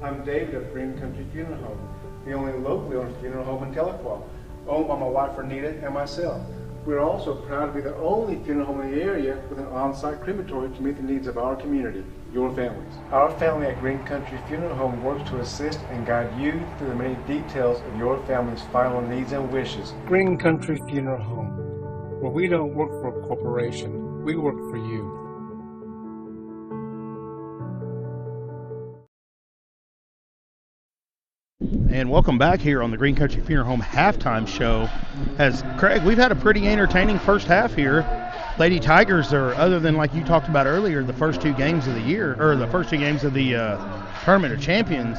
I'm David of Green Country Funeral Home, the only locally owned funeral home in Tahlequah, owned by my wife Renita and myself. We're also proud to be the only funeral home in the area with an on-site crematory to meet the needs of our community, your families. Our family at Green Country Funeral Home works to assist and guide you through the many details of your family's final needs and wishes. Green Country Funeral Home, where we don't work for a corporation, we work for you. And welcome back here on the Green Country Funeral Home halftime show. As Craig, we've had a pretty entertaining first half here. Lady Tigers are, other than like you talked about earlier, the first two games of the year, or the first two games of the Tournament of Champions,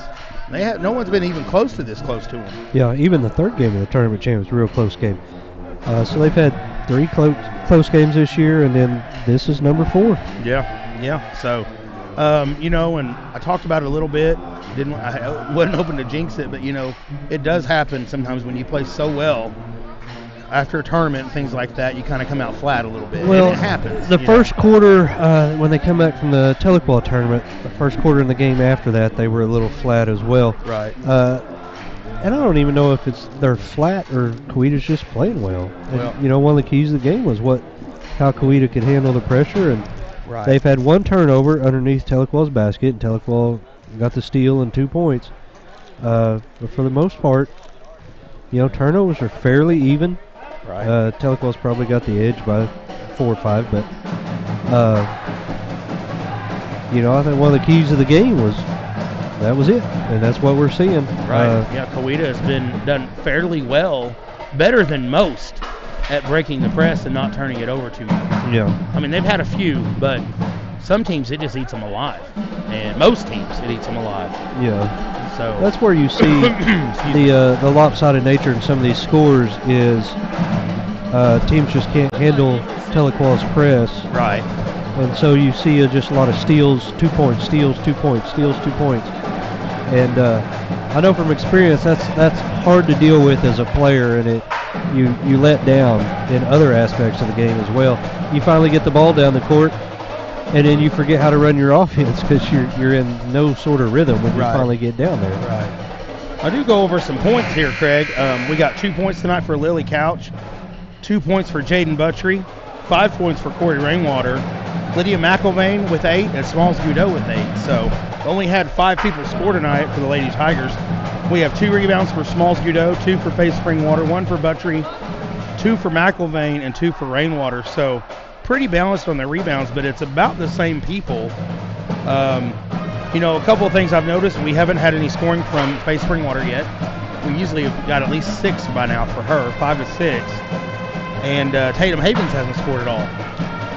no one's been even close to this close to them. Yeah, even the third game of the Tournament of Champions was a real close game. So they've had three close games this year, and then this is number 4. Yeah. So, and I talked about it a little bit. I wasn't hoping to jinx it, but it does happen sometimes when you play so well after a tournament and things like that. You kind of come out flat a little bit. Well, and it happens. The first quarter, when they come back from the Tahlequah tournament, the first quarter in the game after that, they were a little flat as well. Right. And I don't even know if they're flat or Coweta's just playing well. And, one of the keys of the game was how Coweta could handle the pressure, and they've had one turnover underneath Tahlequah's basket, and Tahlequah got the steal and 2 points. But for the most part, turnovers are fairly even. Right. Tahlequah's probably got the edge by 4 or 5, but I think one of the keys of the game was it, and that's what we're seeing. Right. Coweta has done fairly well, better than most, at breaking the press and not turning it over too much. Yeah. I mean, they've had a few, but some teams, it just eats them alive. And most teams, it eats them alive. Yeah. So that's where you see the lopsided nature in some of these scores is teams just can't handle Tahlequah's press. Right. And so you see just a lot of steals, 2 points, steals, 2 points, steals, 2 points. And I know from experience that's hard to deal with as a player, and you let down in other aspects of the game as well. You finally get the ball down the court, and then you forget how to run your offense because you're in no sort of rhythm when you finally get down there. Right. I do go over some points here, Craig. We got 2 points tonight for Lily Couch, 2 points for Jaden Buttrey, 5 points for Corey Rainwater, Lydia McIlvain with 8, and Smalls Goudeau with 8. So only had 5 people score tonight for the Lady Tigers. We have 2 rebounds for Smalls Goudeau, 2 for Faith Springwater, 1 for Buttrey, 2 for McIlvain, and 2 for Rainwater. So pretty balanced on the rebounds, but it's about the same people. A couple of things I've noticed, we haven't had any scoring from Faith Springwater yet. We usually have got at least 6 by now for her, 5 to 6. And Tatum Havens hasn't scored at all.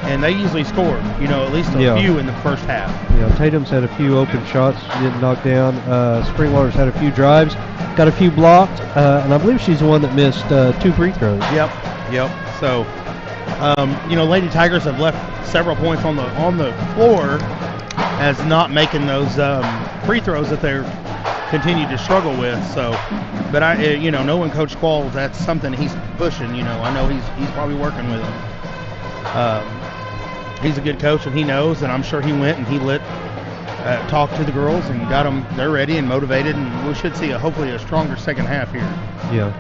And they usually score, at least a few in the first half. Yeah, Tatum's had a few open shots, didn't knock down. Springwater's had a few drives, got a few blocked, and I believe she's the one that missed 2 free throws. Yep. So, Lady Tigers have left several points on the floor as not making those free throws that they're continue to struggle with. So, but knowing Coach Qualls, that's something he's pushing. I know he's probably working with him. He's a good coach, and he knows, and I'm sure he went and he talked to the girls and got them, they're ready and motivated, and we should see hopefully a stronger second half here. Yeah.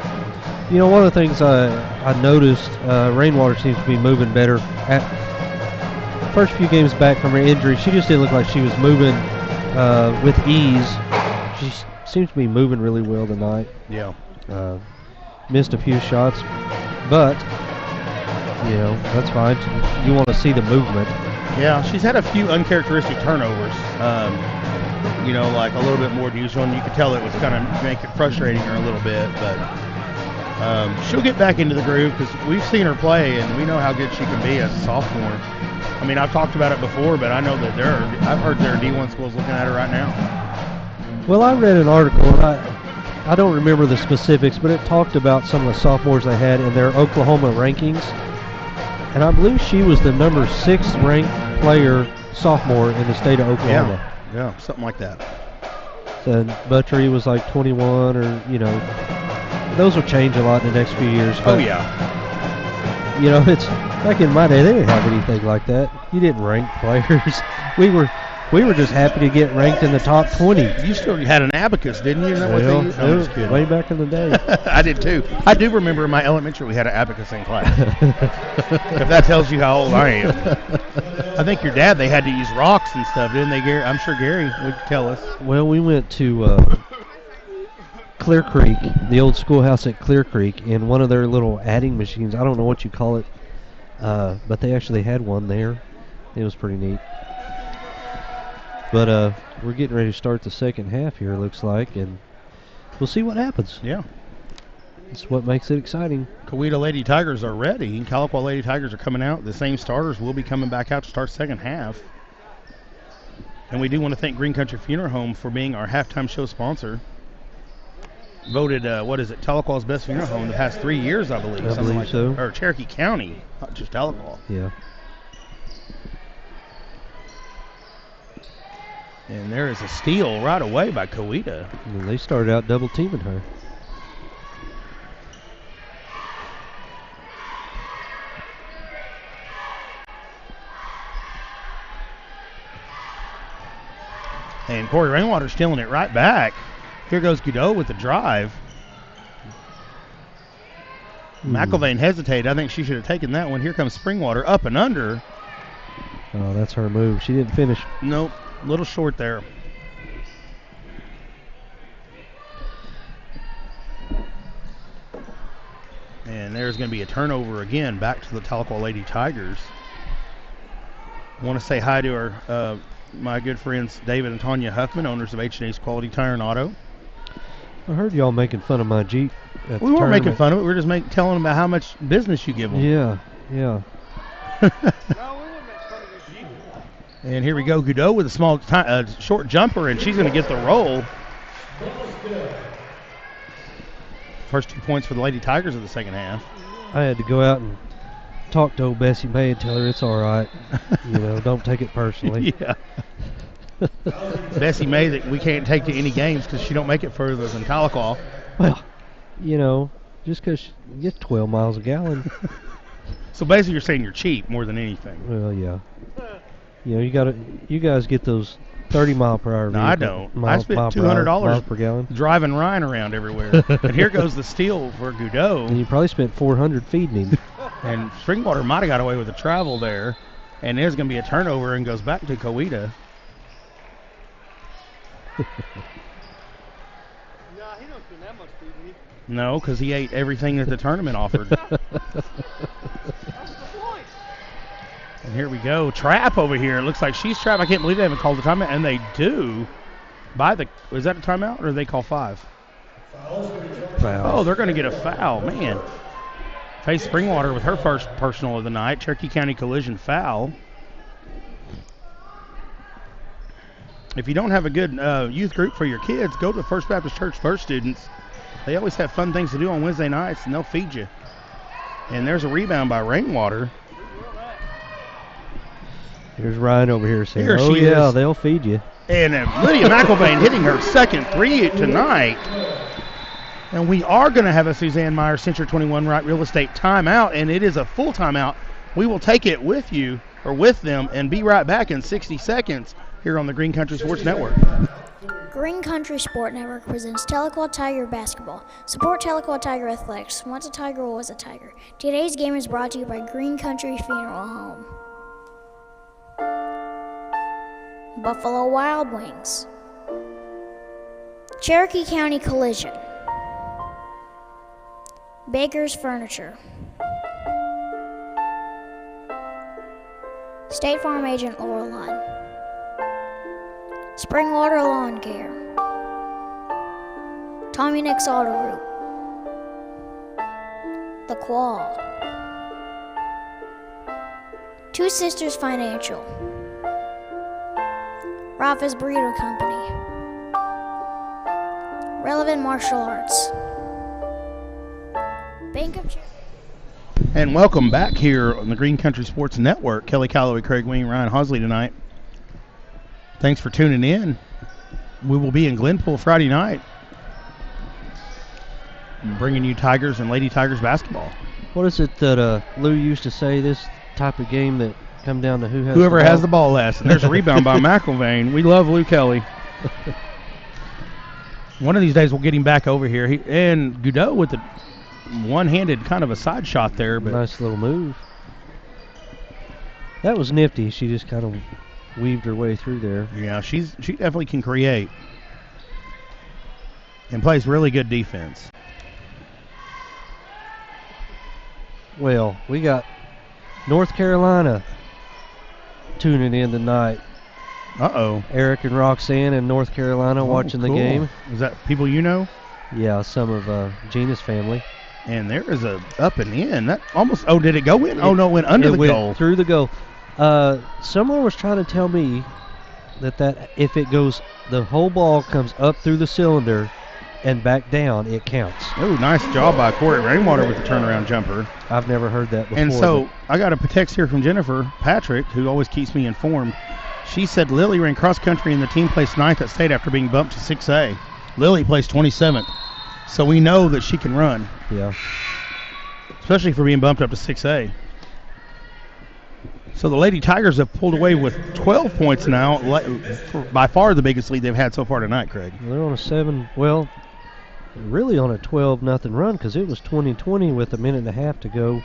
One of the things I noticed, Rainwater seems to be moving better. At first few games back from her injury, she just didn't look like she was moving with ease. She seems to be moving really well tonight. Yeah. Missed a few shots, but that's fine. You want to see the movement. Yeah, she's had a few uncharacteristic turnovers. Like a little bit more than usual, and you could tell it was kind of make it frustrating her a little bit, but she'll get back into the groove because we've seen her play and we know how good she can be as a sophomore. I mean, I've talked about it before, but I know that I've heard there are D1 schools looking at her right now. Well, I read an article, and I don't remember the specifics, but it talked about some of the sophomores they had in their Oklahoma rankings. And I believe she was the number 6 ranked sophomore in the state of Oklahoma. Yeah, something like that. And Buttrey was like 21, or those will change a lot in the next few years. Oh yeah. It's back in my day they didn't have anything like that. You didn't rank players. We were just happy to get ranked in the top 20. You still had an abacus, didn't you? Isn't that what they used? No, I'm just kidding. Way back in the day. I did too. I do remember in my elementary we had an abacus in class. If that tells you how old I am. I think your dad, they had to use rocks and stuff, didn't they, Gary? I'm sure Gary would tell us. Well, we went to Clear Creek, the old schoolhouse at Clear Creek, and one of their little adding machines, I don't know what you call it, but they actually had one there. It was pretty neat. But we're getting ready to start the second half here, it looks like, and we'll see what happens. Yeah. That's what makes it exciting. Coweta Lady Tigers are ready. Tahlequah Lady Tigers are coming out. The same starters will be coming back out to start second half. And we do want to thank Green Country Funeral Home for being our halftime show sponsor. Voted, Tahlequah's best funeral home in the past 3 years, I believe. I believe like so. Or Cherokee County, not just Tahlequah. Yeah. And there is a steal right away by Coweta. And they started out double teaming her. And Corey Rainwater stealing it right back. Here goes Godot with the drive. McIlvain hesitated. I think she should have taken that one. Here comes Springwater up and under. Oh, that's her move. She didn't finish. Nope. A little short there. And there's going to be a turnover again back to the Tahlequah Lady Tigers. I want to say hi to our my good friends David and Tanya Huffman, owners of H&A's Quality Tire and Auto. I heard y'all making fun of my Jeep. We weren't making fun of it. We were just telling them about how much business you give them. Yeah. No, we wouldn't make fun of your Jeep. And here we go, Godot with a small, short jumper, and she's going to get the roll. First 2 points for the Lady Tigers of the second half. I had to go out and talk to old Bessie May and tell her it's all right. Don't take it personally. Yeah. Bessie May that we can't take to any games because she don't make it further than Tahlequah. Well, just because she gets 12 miles a gallon. So basically you're saying you're cheap more than anything. Well, yeah. You guys get those 30 mile per hour. No, I don't. I spent $200 per gallon driving Ryan around everywhere. And here goes the steal for Godot. And you probably spent $400 feeding him. And Springwater might have got away with a travel there. And there's going to be a turnover and goes back to Coweta. Nah, he don't spend that much feeding me. No, because he ate everything that the tournament offered. That's the point. And here we go. Trap over here. It looks like she's trapped. I can't believe they haven't called the timeout. And they do. Is that a timeout or do they call 5? Foul. Oh, they're going to get a foul. Man. Faith Springwater with her first personal of the night. Cherokee County collision foul. If you don't have a good youth group for your kids, go to First Baptist Church First Students. They always have fun things to do on Wednesday nights, and they'll feed you. And there's a rebound by Rainwater. Here's Ryan over here saying, Here she is. They'll feed you. And Lydia McIlvain hitting her second three tonight. And we are going to have a Suzanne Meyer Century 21 Right Real Estate timeout, and it is a full timeout. We will take it with you, or with them, and be right back in 60 seconds here on the Green Country Sports Network. Green Country Sport Network presents Tahlequah Tiger Basketball. Support Tahlequah Tiger Athletics. Once a Tiger, always a Tiger. Today's game is brought to you by Green Country Funeral Home. Buffalo Wild Wings. Cherokee County Collision. Baker's Furniture. State Farm Agent Laura Lund. Springwater Lawn Care. Tommy Nick's Auto Group. The Qual. Two Sisters Financial. Rafa's Burrito Company. Relevant Martial Arts. Bank of Cherokee. And welcome back here on the Green Country Sports Network. Kelly Calloway, Craig Wing, Ryan Hosley tonight. Thanks for tuning in. We will be in Glenpool Friday night, bringing you Tigers and Lady Tigers basketball. What is it that Lou used to say, this type of game that come down to whoever has the ball last. And there's a rebound by McIlvain. We love Lou Kelly. One of these days we'll get him back over here. And Goudeau with the one-handed kind of a side shot there. But nice little move. That was nifty. She just kind of weaved her way through there. Yeah, she definitely can create. And plays really good defense. Well, we got North Carolina tuning in tonight. Uh-oh. Eric and Roxanne in North Carolina watching the game. Is that people you know? Yeah, some of Gina's family. And there is a up and in. That almost. Oh, did it go in? Oh no, it went under the goal. Through the goal. Someone was trying to tell me that if it goes, the whole ball comes up through the cylinder and back down, it counts. Oh, nice job by Corey Rainwater with the turnaround jumper. I've never heard that before. And so I got a text here from Jennifer Patrick, who always keeps me informed. She said Lily ran cross country and the team placed 9th at state after being bumped to 6A. Lily placed 27th. So we know that she can run. Yeah. Especially for being bumped up to 6A. So the Lady Tigers have pulled away with 12 points now, by far the biggest lead they've had so far tonight, Craig. They're on a really on a 12-0 run because it was 20-20 with a minute and a half to go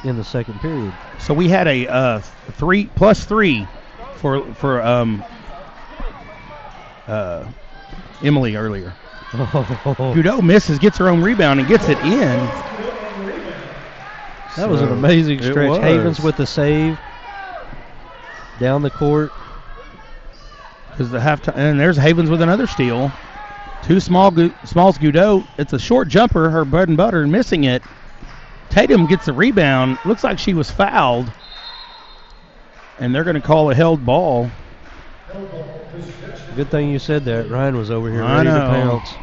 in the second period. So we had a +3 for Emily earlier. Goudeau misses, gets her own rebound, and gets it in. That was an amazing stretch. Havens with the save down the court. Because the halftime, and there's Havens with another steal. Smalls Goudeau. It's a short jumper, her bread and butter, and missing it. Tatum gets the rebound. Looks like she was fouled. And they're going to call a held ball. Good thing you said that. Ryan was over here ready to pounce.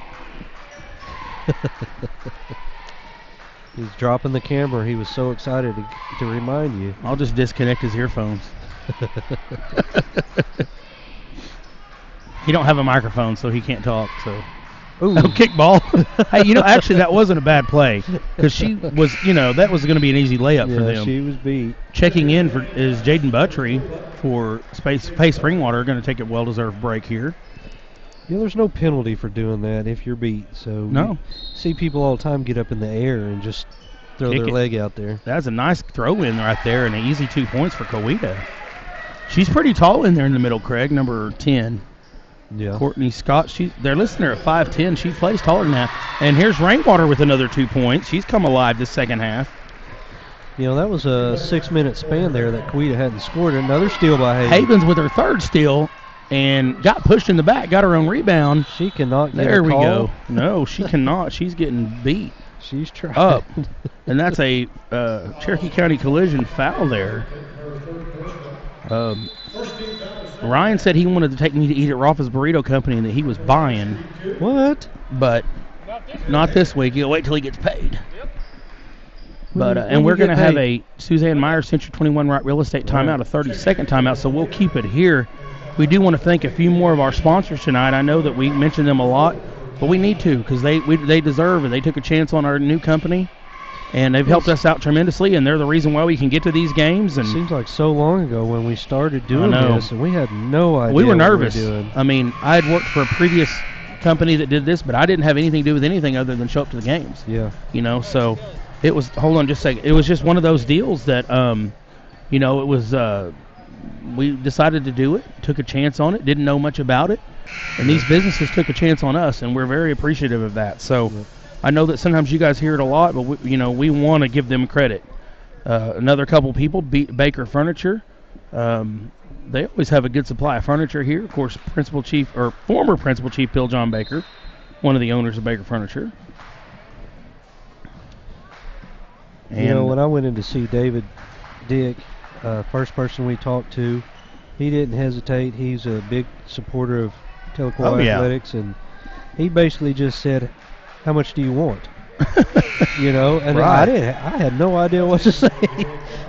He's dropping the camera. He was so excited to remind you. I'll just disconnect his earphones. He don't have a microphone, so he can't talk. So, kickball. Hey, actually, that wasn't a bad play because she was, that was going to be an easy layup for them. She was beat. Checking in is Jaden Buttry for Pace Springwater. Going to take a well-deserved break here. Yeah, there's no penalty for doing that if you're beat. So no. You see people all the time get up in the air and just throw their leg out there. That's a nice throw-in right there and an easy 2 points for Coweta. She's pretty tall in there in the middle, Craig, number 10. Yeah. Courtney Scott, they're listing her at 5'10". She plays taller than that. And here's Rainwater with another 2 points. She's come alive this second half. That was a 6-minute span there that Coweta hadn't scored. Another steal by Havens. Havens with her third steal and got pushed in the back, got her own rebound. She cannot get There a we call. go. No, she cannot. She's getting beat. She's trying. Up. And that's a Cherokee County collision foul there. Ryan said he wanted to take me to eat at Rafa's Burrito Company and that he was buying. What? But not this week. He'll wait till he gets paid. But and we're going to have a Suzanne Meyer Century 21 Right Real Estate timeout, a 30-second timeout, so we'll keep it here. We do want to thank a few more of our sponsors tonight. I know that we mentioned them a lot, but we need to because they deserve it. They took a chance on our new company, and they've helped us out tremendously, and they're the reason why we can get to these games. And it seems like so long ago when we started doing this, and we had no idea. We were nervous. What we were doing. I mean, I had worked for a previous company that did this, but I didn't have anything to do with anything other than show up to the games. Yeah. So it was, hold on just a second. It was just one of those deals that, it was, we decided to do it, took a chance on it, didn't know much about it, and these businesses took a chance on us, and we're very appreciative of that. So I know that sometimes you guys hear it a lot, but we want to give them credit. Another couple people, Baker Furniture. They always have a good supply of furniture here. Of course, former Principal Chief Bill John Baker, one of the owners of Baker Furniture. And when I went in to see David Dick, first person we talked to, he didn't hesitate. He's a big supporter of Tahlequah athletics, and he basically just said, "How much do you want?" And right. I had no idea what to say.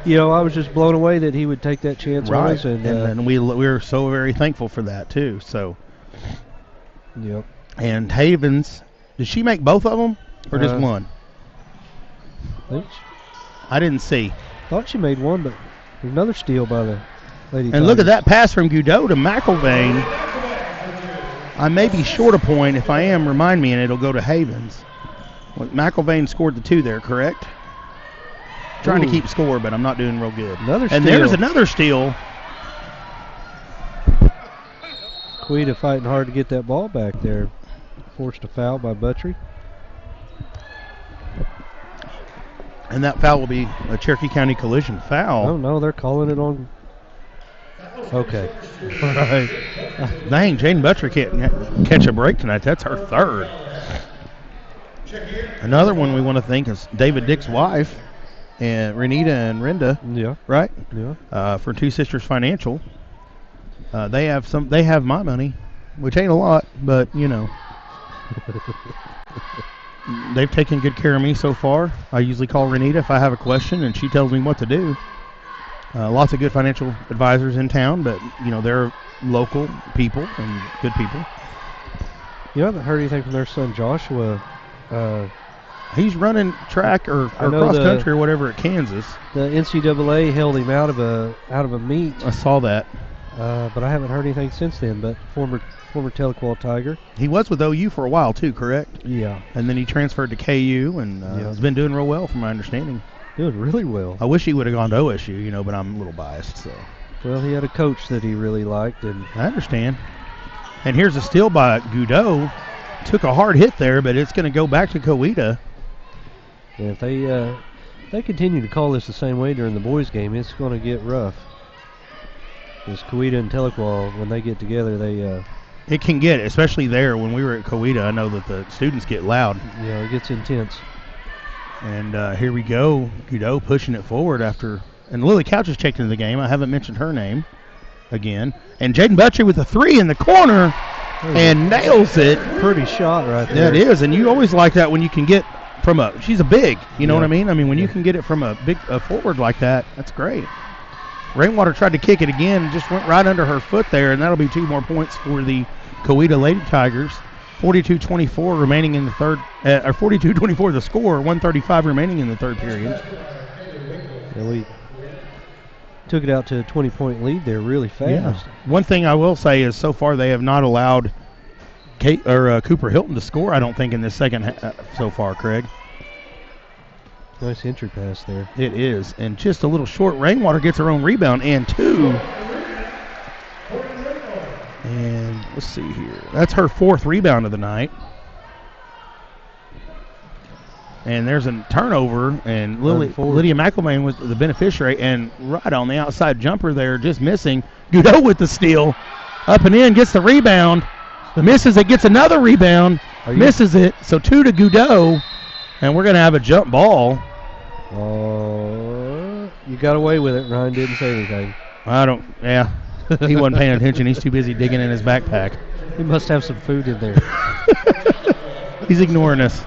I was just blown away that he would take that chance on us, and we were so very thankful for that too. So, yep. And Havens, did she make both of them or just one? I didn't see. Thought she made one, but Another steal by the Lady And look at Tigers. that pass from Goudeau to McElvain. I may be short a point. If I am, remind me, and it'll go to Havens. Well, McElvain scored the 2 there, correct? Trying to keep score, but I'm not doing real good. Another steal. And there's another steal. Coweta fighting hard to get that ball back there. Forced a foul by Buttrey. And that foul will be a Cherokee County collision foul. Oh, no, they're calling it on. Okay. All right. Dang, Jaden Buttrey can't catch a break tonight. That's her 3rd. Another one we want to thank is David Dick's wife, and Renita and Renda. Yeah. Right? Yeah. For Two Sisters Financial. They have my money, which ain't a lot, but you know. They've taken good care of me so far. I usually call Renita if I have a question, and she tells me what to do. Lots of good financial advisors in town, but you know they're local people and good people. You haven't heard anything from their son Joshua. He's running track or cross country or whatever at Kansas. The NCAA held him out of a meet. I saw that. But I haven't heard anything since then. But former Tahlequah Tiger. He was with OU for a while too, correct? Yeah. And then he transferred to KU and has been doing real well, from my understanding. Doing really well. I wish he would have gone to OSU, you know, but I'm a little biased. So. Well, he had a coach that he really liked, and I understand. And here's a steal by Goudeau. Took a hard hit there, but it's going to go back to Coweta. And if they continue to call this the same way during the boys' game, it's going to get rough. Because Coweta and Tahlequah, when they get together, they it can get, especially there when we were at Coweta. I know that the students get loud. Yeah, it gets intense. And here we go, Goudeau pushing it forward after. And Lily Couch has checked into the game. I haven't mentioned her name again. And Jaden Buttrey with a 3 in the corner and nails it. Pretty shot right there. That is, and you always like that when you can get from a. She's a big, you know what I mean? I mean, when you can get it from a big forward like that, that's great. Rainwater tried to kick it again and just went right under her foot there, and that'll be 2 more points for the Coweta Lady Tigers. 42-24 remaining in the third, or 42-24 the score, 135 remaining in the third period. Yeah, we took it out to a 20-point lead there really fast. Yeah. One thing I will say is so far they have not allowed Cooper Hilton to score, I don't think, in this second so far, Craig. Nice entry pass there. It is. And just a little short. Rainwater gets her own rebound and 2. And let's see here. That's her 4th rebound of the night. And there's a turnover, and Lydia McElvain was the beneficiary, and right on the outside jumper there, just missing. Goudeau with the steal. Up and in, gets the rebound. Misses it, gets another rebound. Misses it. So 2 to Goudeau, and we're going to have a jump ball. You got away with it. Ryan didn't say anything. Yeah. He wasn't paying attention. He's too busy digging in his backpack. He must have some food in there. He's ignoring us.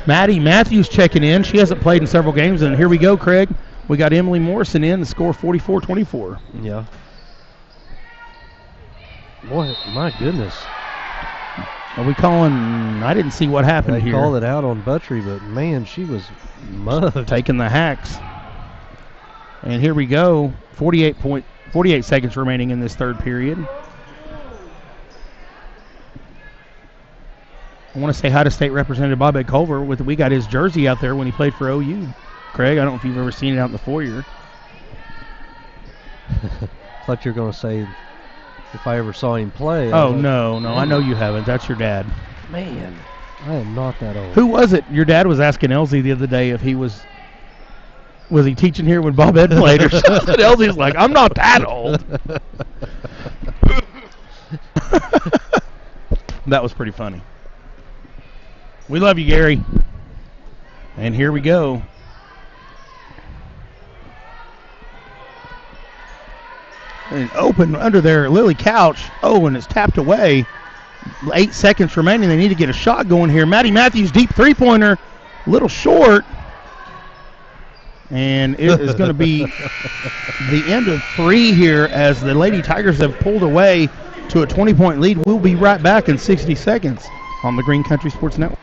Maddie Matthews checking in. She hasn't played in several games, and here we go, Craig. We got Emily Morrison in to score 44-24. Yeah. Boy, my goodness. Are we calling? I didn't see what happened here. They called it out on Buttrey, but man, she was mugged. Taking the hacks. And here we go. 48 seconds remaining in this third period. I want to say hi to State Representative Bob Ed Culver. We got his jersey out there when he played for OU. Craig, I don't know if you've ever seen it out in the foyer. Thought you were going to say if I ever saw him play. Oh, no. I know you haven't. That's your dad. Man, I am not that old. Who was it? Your dad was asking Elsie the other day if he was he teaching here when Bob Ed played or something? Elsie's like, I'm not that old. That was pretty funny. We love you, Gary. And here we go. And open under there, Lily Couch. Oh, and it's tapped away. 8 seconds remaining. They need to get a shot going here. Maddie Matthews, deep three-pointer. A little short. And it is going to be the end of 3 here as the Lady Tigers have pulled away to a 20-point lead. We'll be right back in 60 seconds on the Green Country Sports Network.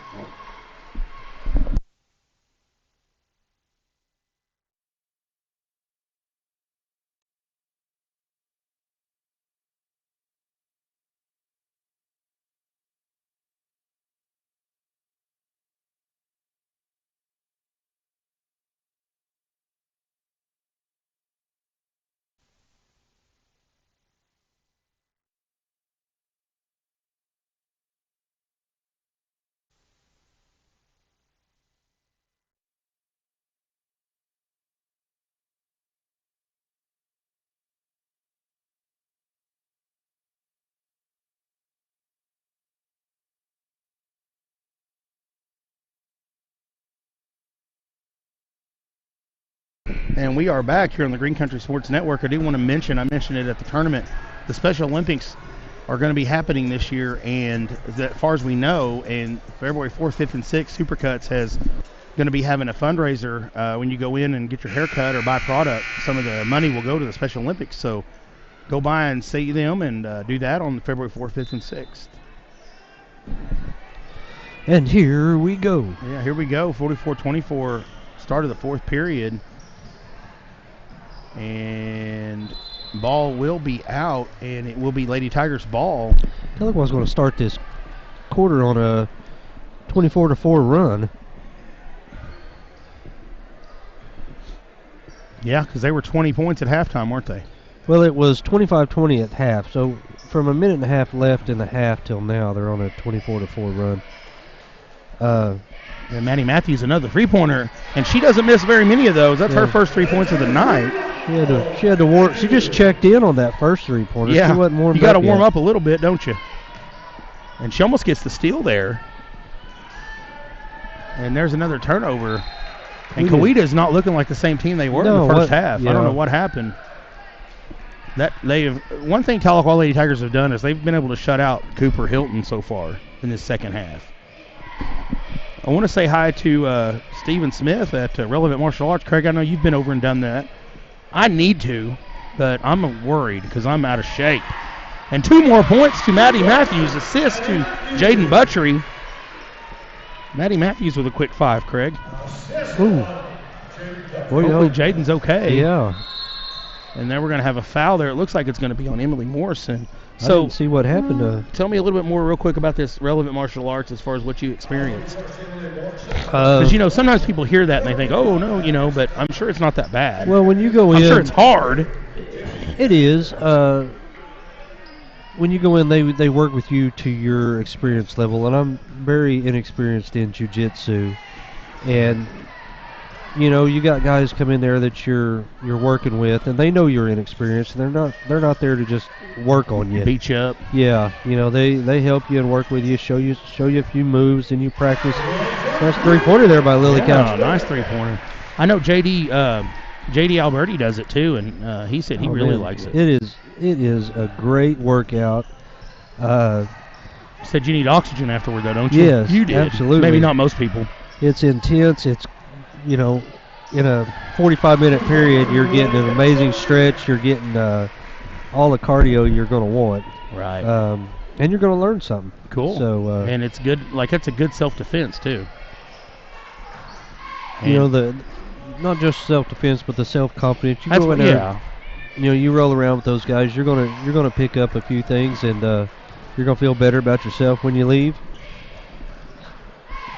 And we are back here on the Green Country Sports Network. I do want to mention, I mentioned it at the tournament, the Special Olympics are going to be happening this year, and as far as we know, and February 4th, 5th, and 6th, Supercuts has going to be having a fundraiser when you go in and get your hair cut or buy product. Some of the money will go to the Special Olympics, so go by and see them and do that on February 4th, 5th, and 6th. And here we go. Yeah, here we go. 44-24, start of the fourth period. And ball will be out, and it will be Lady Tigers' ball. Tahlequah's going to start this quarter on a 24-4 run. Yeah, because they were 20 points at halftime, weren't they? Well, it was 25-20 at half. So from a minute and a half left in the half till now, they're on a 24-4 run. And Maddie Matthews, another three-pointer, and she doesn't miss very many of those. That's her first 3 points of the night. She had to warm. She just checked in on that first three-pointer. Yeah, she wasn't warmed you got to up warm yet. up a little bit, don't you? And she almost gets the steal there. And there's another turnover. And Coweta is not looking like the same team they were in the first half. Yeah. I don't know what happened. One thing Tahlequah Lady Tigers have done is they've been able to shut out Cooper Hilton so far in this second half. I want to say hi to Stephen Smith at Relevant Martial Arts. Craig, I know you've been over and done that. I need to, but I'm worried because I'm out of shape. And 2 more points to Maddie Matthews, assist to Jaden Butchery. Maddie Matthews with a quick 5, Craig. Ooh. Hopefully Jaden's okay. Yeah. And then we're going to have a foul there. It looks like it's going to be on Emily Morrison. I didn't see what happened. Tell me a little bit more real quick about this Relevant Martial Arts as far as what you experienced. Because, sometimes people hear that and they think, oh, no, but I'm sure it's not that bad. Well, when you go in. I'm sure it's hard. It is. When you go in, they work with you to your experience level, and I'm very inexperienced in jiu-jitsu. And, you got guys come in there that you're working with, and they know you're inexperienced, and they're not there to just work on you. Beat you up. Yeah, they help you and work with you, show you a few moves, and you practice. Nice three-pointer there by Lily Couch. Nice three-pointer. I know JD Alberti does it too, and he said he really likes it. It is a great workout. Said you need oxygen afterward, though, don't you? Yes, you did. Absolutely. Maybe not most people. It's intense. It's in a 45-minute period, you're getting an amazing stretch. You're getting all the cardio you're going to want. Right. And you're going to learn something. Cool. So and it's good. It's a good self-defense too. Not just self-defense, but the self-confidence. You go in there. You roll around with those guys. You're gonna pick up a few things, and you're gonna feel better about yourself when you leave.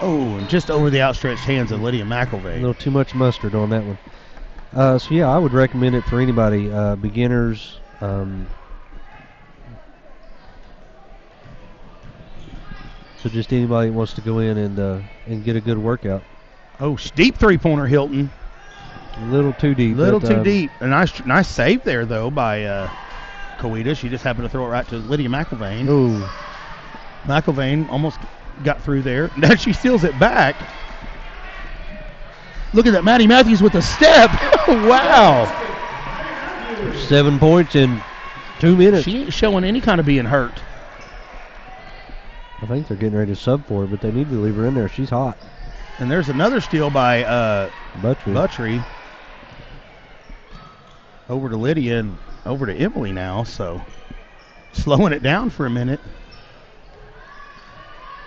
Oh, and just over the outstretched hands of Lydia McElvey. A little too much mustard on that one. I would recommend it for anybody, beginners. So just anybody that wants to go in and get a good workout. Oh, deep three-pointer, Hilton. A little too deep. Too deep. A nice save there, though, by Coweta. She just happened to throw it right to Lydia McElvain. Ooh. McElvain almost got through there. Now she steals it back. Look at that, Maddie Matthews with a step. Wow. 7 points in 2 minutes. She ain't showing any kind of being hurt. I think they're getting ready to sub for her, but they need to leave her in there. She's hot. And there's another steal by Butchery. Over to Lydia and over to Emily now, so slowing it down for a minute.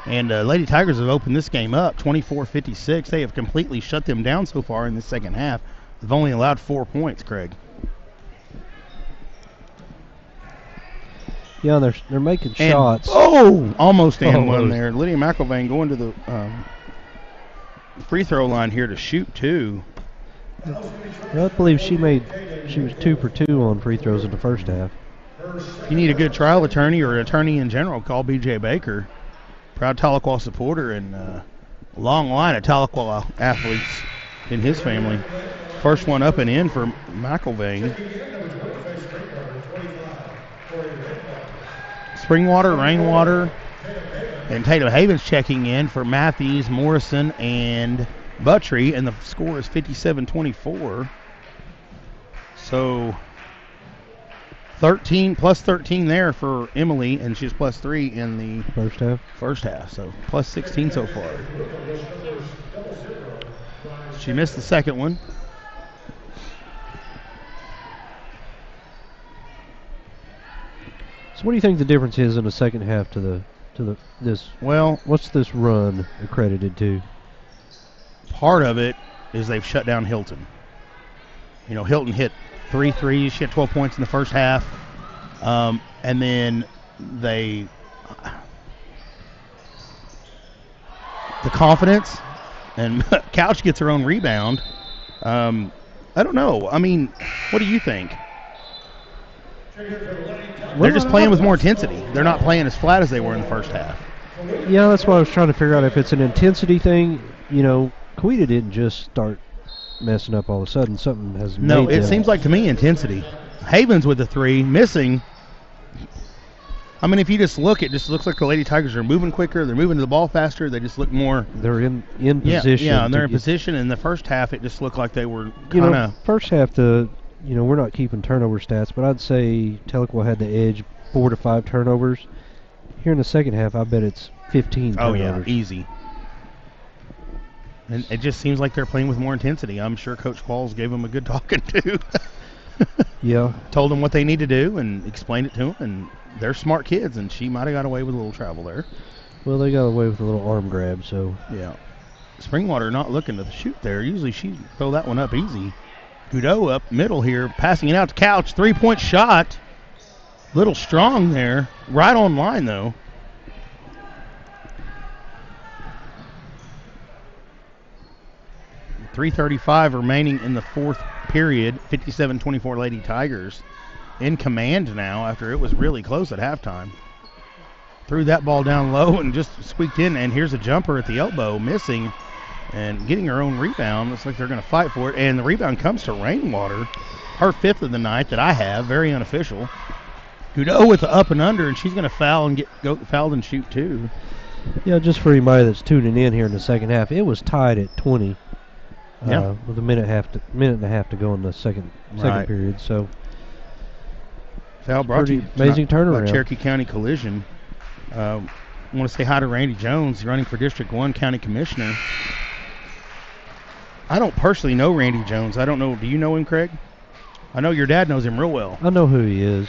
And Lady Tigers have opened this game up 24-56. They have completely shut them down so far in the second half. They've only allowed 4 points, Craig. Yeah, they're making shots. Oh, almost and one there. Lydia McElvain going to the free throw line here to shoot two. I believe she was 2 for 2 on free throws in the first half. If you need a good trial attorney or an attorney in general, call B.J. Baker. Proud Tahlequah supporter and a long line of Tahlequah athletes in his family. First one up and in for McElvain. Springwater, Rainwater, and Tatum Havens checking in for Matthews, Morrison, and Butchery, and the score is 57-24. So 13 plus 13 there for Emily, and she's plus 3 in the first half. So plus 16 so far. She missed the second one. So what do you think the difference is in the second half to this? Well, what's this run accredited to? Part of it is they've shut down Hilton. You know, Hilton hit 3 threes. She had 12 points in the first half. And then the confidence, and Couch gets her own rebound. I don't know. I mean, what do you think? They're just playing with more intensity. They're not playing as flat as they were in the first half. Yeah, that's what I was trying to figure out. If it's an intensity thing, you know, Coweta didn't just start messing up all of a sudden. Something has No, made it them. seems like to me intensity. Havens with the 3, missing. I mean, if you just look, it just looks like the Lady Tigers are moving quicker. They're moving to the ball faster. They just look more. They're in position. Yeah, and they're in position. In the first half, it just looked like they were kind of. First half, we're not keeping turnover stats, but I'd say Tahlequah had the edge, 4 to 5 turnovers. Here in the second half, I bet it's 15 turnovers. Oh, yeah, easy. And it just seems like they're playing with more intensity. I'm sure Coach Qualls gave them a good talking to. Yeah. Told them what they need to do and explained it to them, and they're smart kids, and she might have got away with a little travel there. Well, they got away with a little arm grab, so. Yeah. Springwater not looking to shoot there. Usually she throw that one up easy. Gudeau up middle here, passing it out to Couch. 3-point shot. Little strong there. Right on line, though. .335 remaining in the fourth period. 57-24 Lady Tigers in command now after it was really close at halftime. Threw that ball down low and just squeaked in, and here's a jumper at the elbow, missing and getting her own rebound. Looks like they're going to fight for it, and the rebound comes to Rainwater, her 5th of the night that I have, very unofficial. Gudeau with the up and under, and she's going to foul and go fouled and shoot too. Yeah, just for anybody that's tuning in here in the second half, it was tied at 20. Yeah. With a minute and a half to go in the second period. So foul brought to you amazing turnaround. Cherokee County Collision. I want to say hi to Randy Jones, running for District 1 County Commissioner. I don't personally know Randy Jones. I don't know. Do you know him, Craig? I know your dad knows him real well. I know who he is.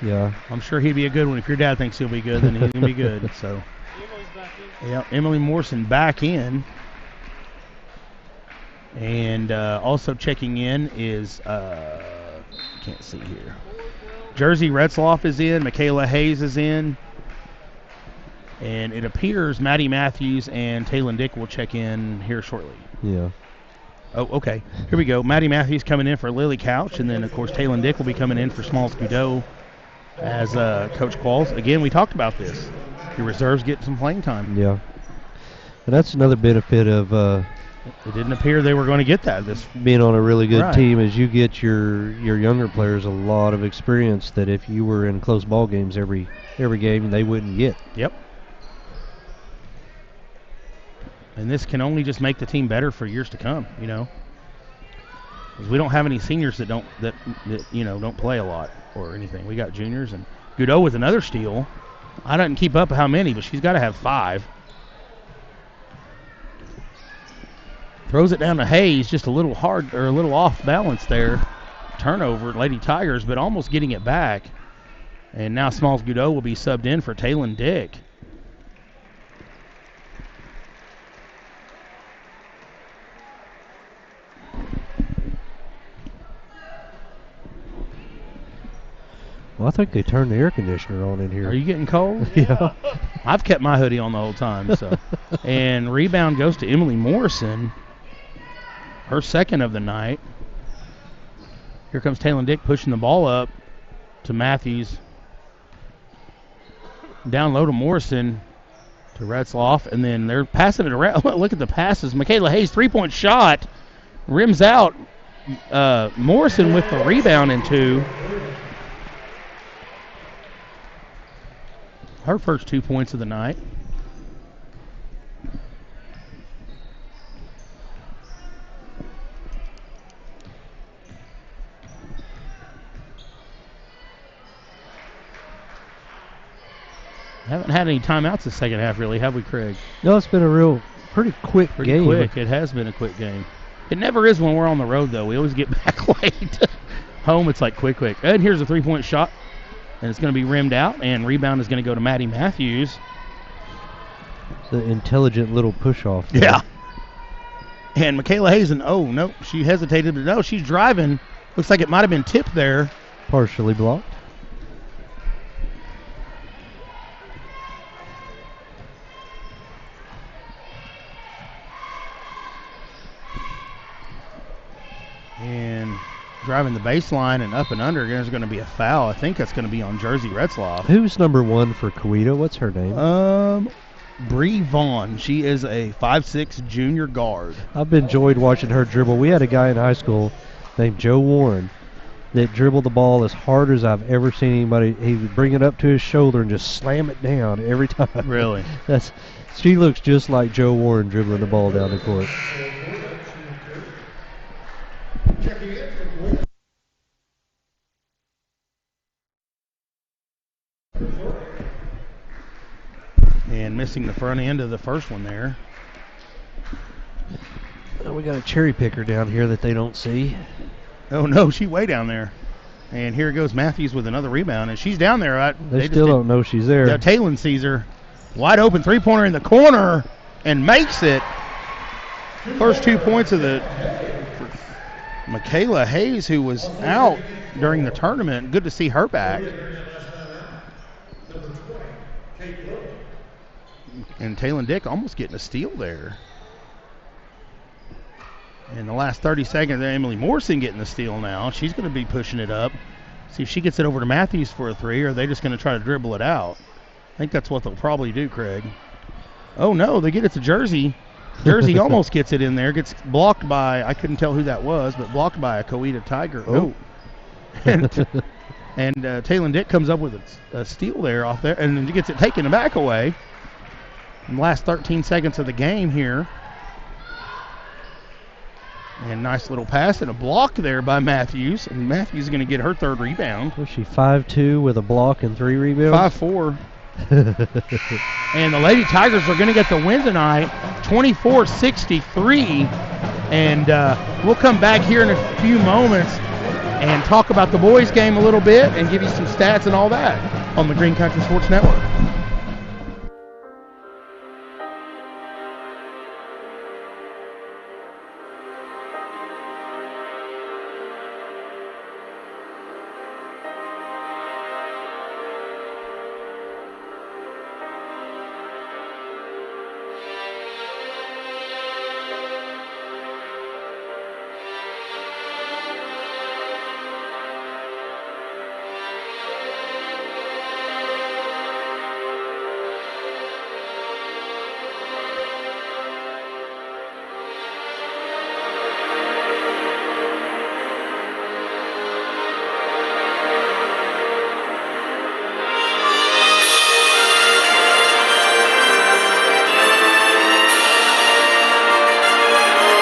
Yeah. I'm sure he'd be a good one. If your dad thinks he'll be good, then he's going to be good. So. Yeah, Emily Morrison back in. And also checking in is, can't see here. Jersey Retzloff is in. Michaela Hayes is in. And it appears Maddie Matthews and Taylor Dick will check in here shortly. Yeah. Oh, okay. Here we go. Maddie Matthews coming in for Lily Couch. And then, of course, Taylor Dick will be coming in for Smalls Gudeau as Coach Qualls. Again, we talked about this. Your reserves get some playing time. Yeah. And that's another benefit of it didn't appear they were going to get that. This being on a really good team is you get your younger players a lot of experience that if you were in close ball games every game they wouldn't get. Yep. And this can only just make the team better for years to come, you know. Because we don't have any seniors that don't play a lot or anything. We got juniors, and Gudeau with another steal. I didn't keep up how many, but she's got to have 5. Throws it down to Hayes, just a little hard or a little off balance there. Turnover, Lady Tigers, but almost getting it back. And now Smalls Gudeau will be subbed in for Taylor Dick. Well, I think they turned the air conditioner on in here. Are you getting cold? Yeah. I've kept my hoodie on the whole time. So, and rebound goes to Emily Morrison, her 2nd of the night. Here comes Taylor Dick pushing the ball up to Matthews. Down low to Morrison, to Retzloff, and then they're passing it around. Look at the passes. Michaela Hayes, 3-point shot, rims out. Morrison with the rebound in 2. Her first 2 points of the night. Haven't had any timeouts the second half, really, have we, Craig? No, it's been a pretty quick game. Quick. It has been a quick game. It never is when we're on the road, though. We always get back late. Home, it's like quick. And here's a three-point shot, and it's going to be rimmed out, and rebound is going to go to Maddie Matthews. It's an intelligent little push-off. Yeah. And Michaela Hazen, oh, no, she hesitated, but no, she's driving. Looks like it might have been tipped there. Partially blocked. And driving the baseline and up and under, there's going to be a foul. I think that's going to be on Jersey Retzloff. Who's number 1 for Coweta? What's her name? Bree Vaughn. She is a 5'6" junior guard. I've enjoyed watching her dribble. We had a guy in high school named Joe Warren that dribbled the ball as hard as I've ever seen anybody. He would bring it up to his shoulder and just slam it down every time. Really? She looks just like Joe Warren dribbling the ball down the court. And missing the front end of the first one there. We got a cherry picker down here that they don't see. Oh, no, she's way down there. And here goes Matthews with another rebound, and she's down there. Right? They still don't know she's there. Yeah, Talon sees her. Wide open three-pointer in the corner and makes it. First 2 points of the Michaela Hayes, who was out during the tournament. Good to see her back. And Talon Dick almost getting a steal there. In the last 30 seconds, Emily Morrison getting the steal now. She's going to be pushing it up. See if she gets it over to Matthews for a three, or are they just going to try to dribble it out? I think that's what they'll probably do, Craig. Oh, no, they get it to Jersey. Jersey almost gets it in there. Gets blocked by, I couldn't tell who that was, but blocked by a Coweta Tiger. Oh. And Talon Dick comes up with a steal there off there, and then gets it taken back away. In the last 13 seconds of the game here. And nice little pass and a block there by Matthews. And Matthews is going to get her third rebound. Was she 5'2" with a block and 3 rebounds? 5'4". And the Lady Tigers are going to get the win tonight, 24-63. And we'll come back here in a few moments and talk about the boys game a little bit and give you some stats and all that on the Green Country Sports Network.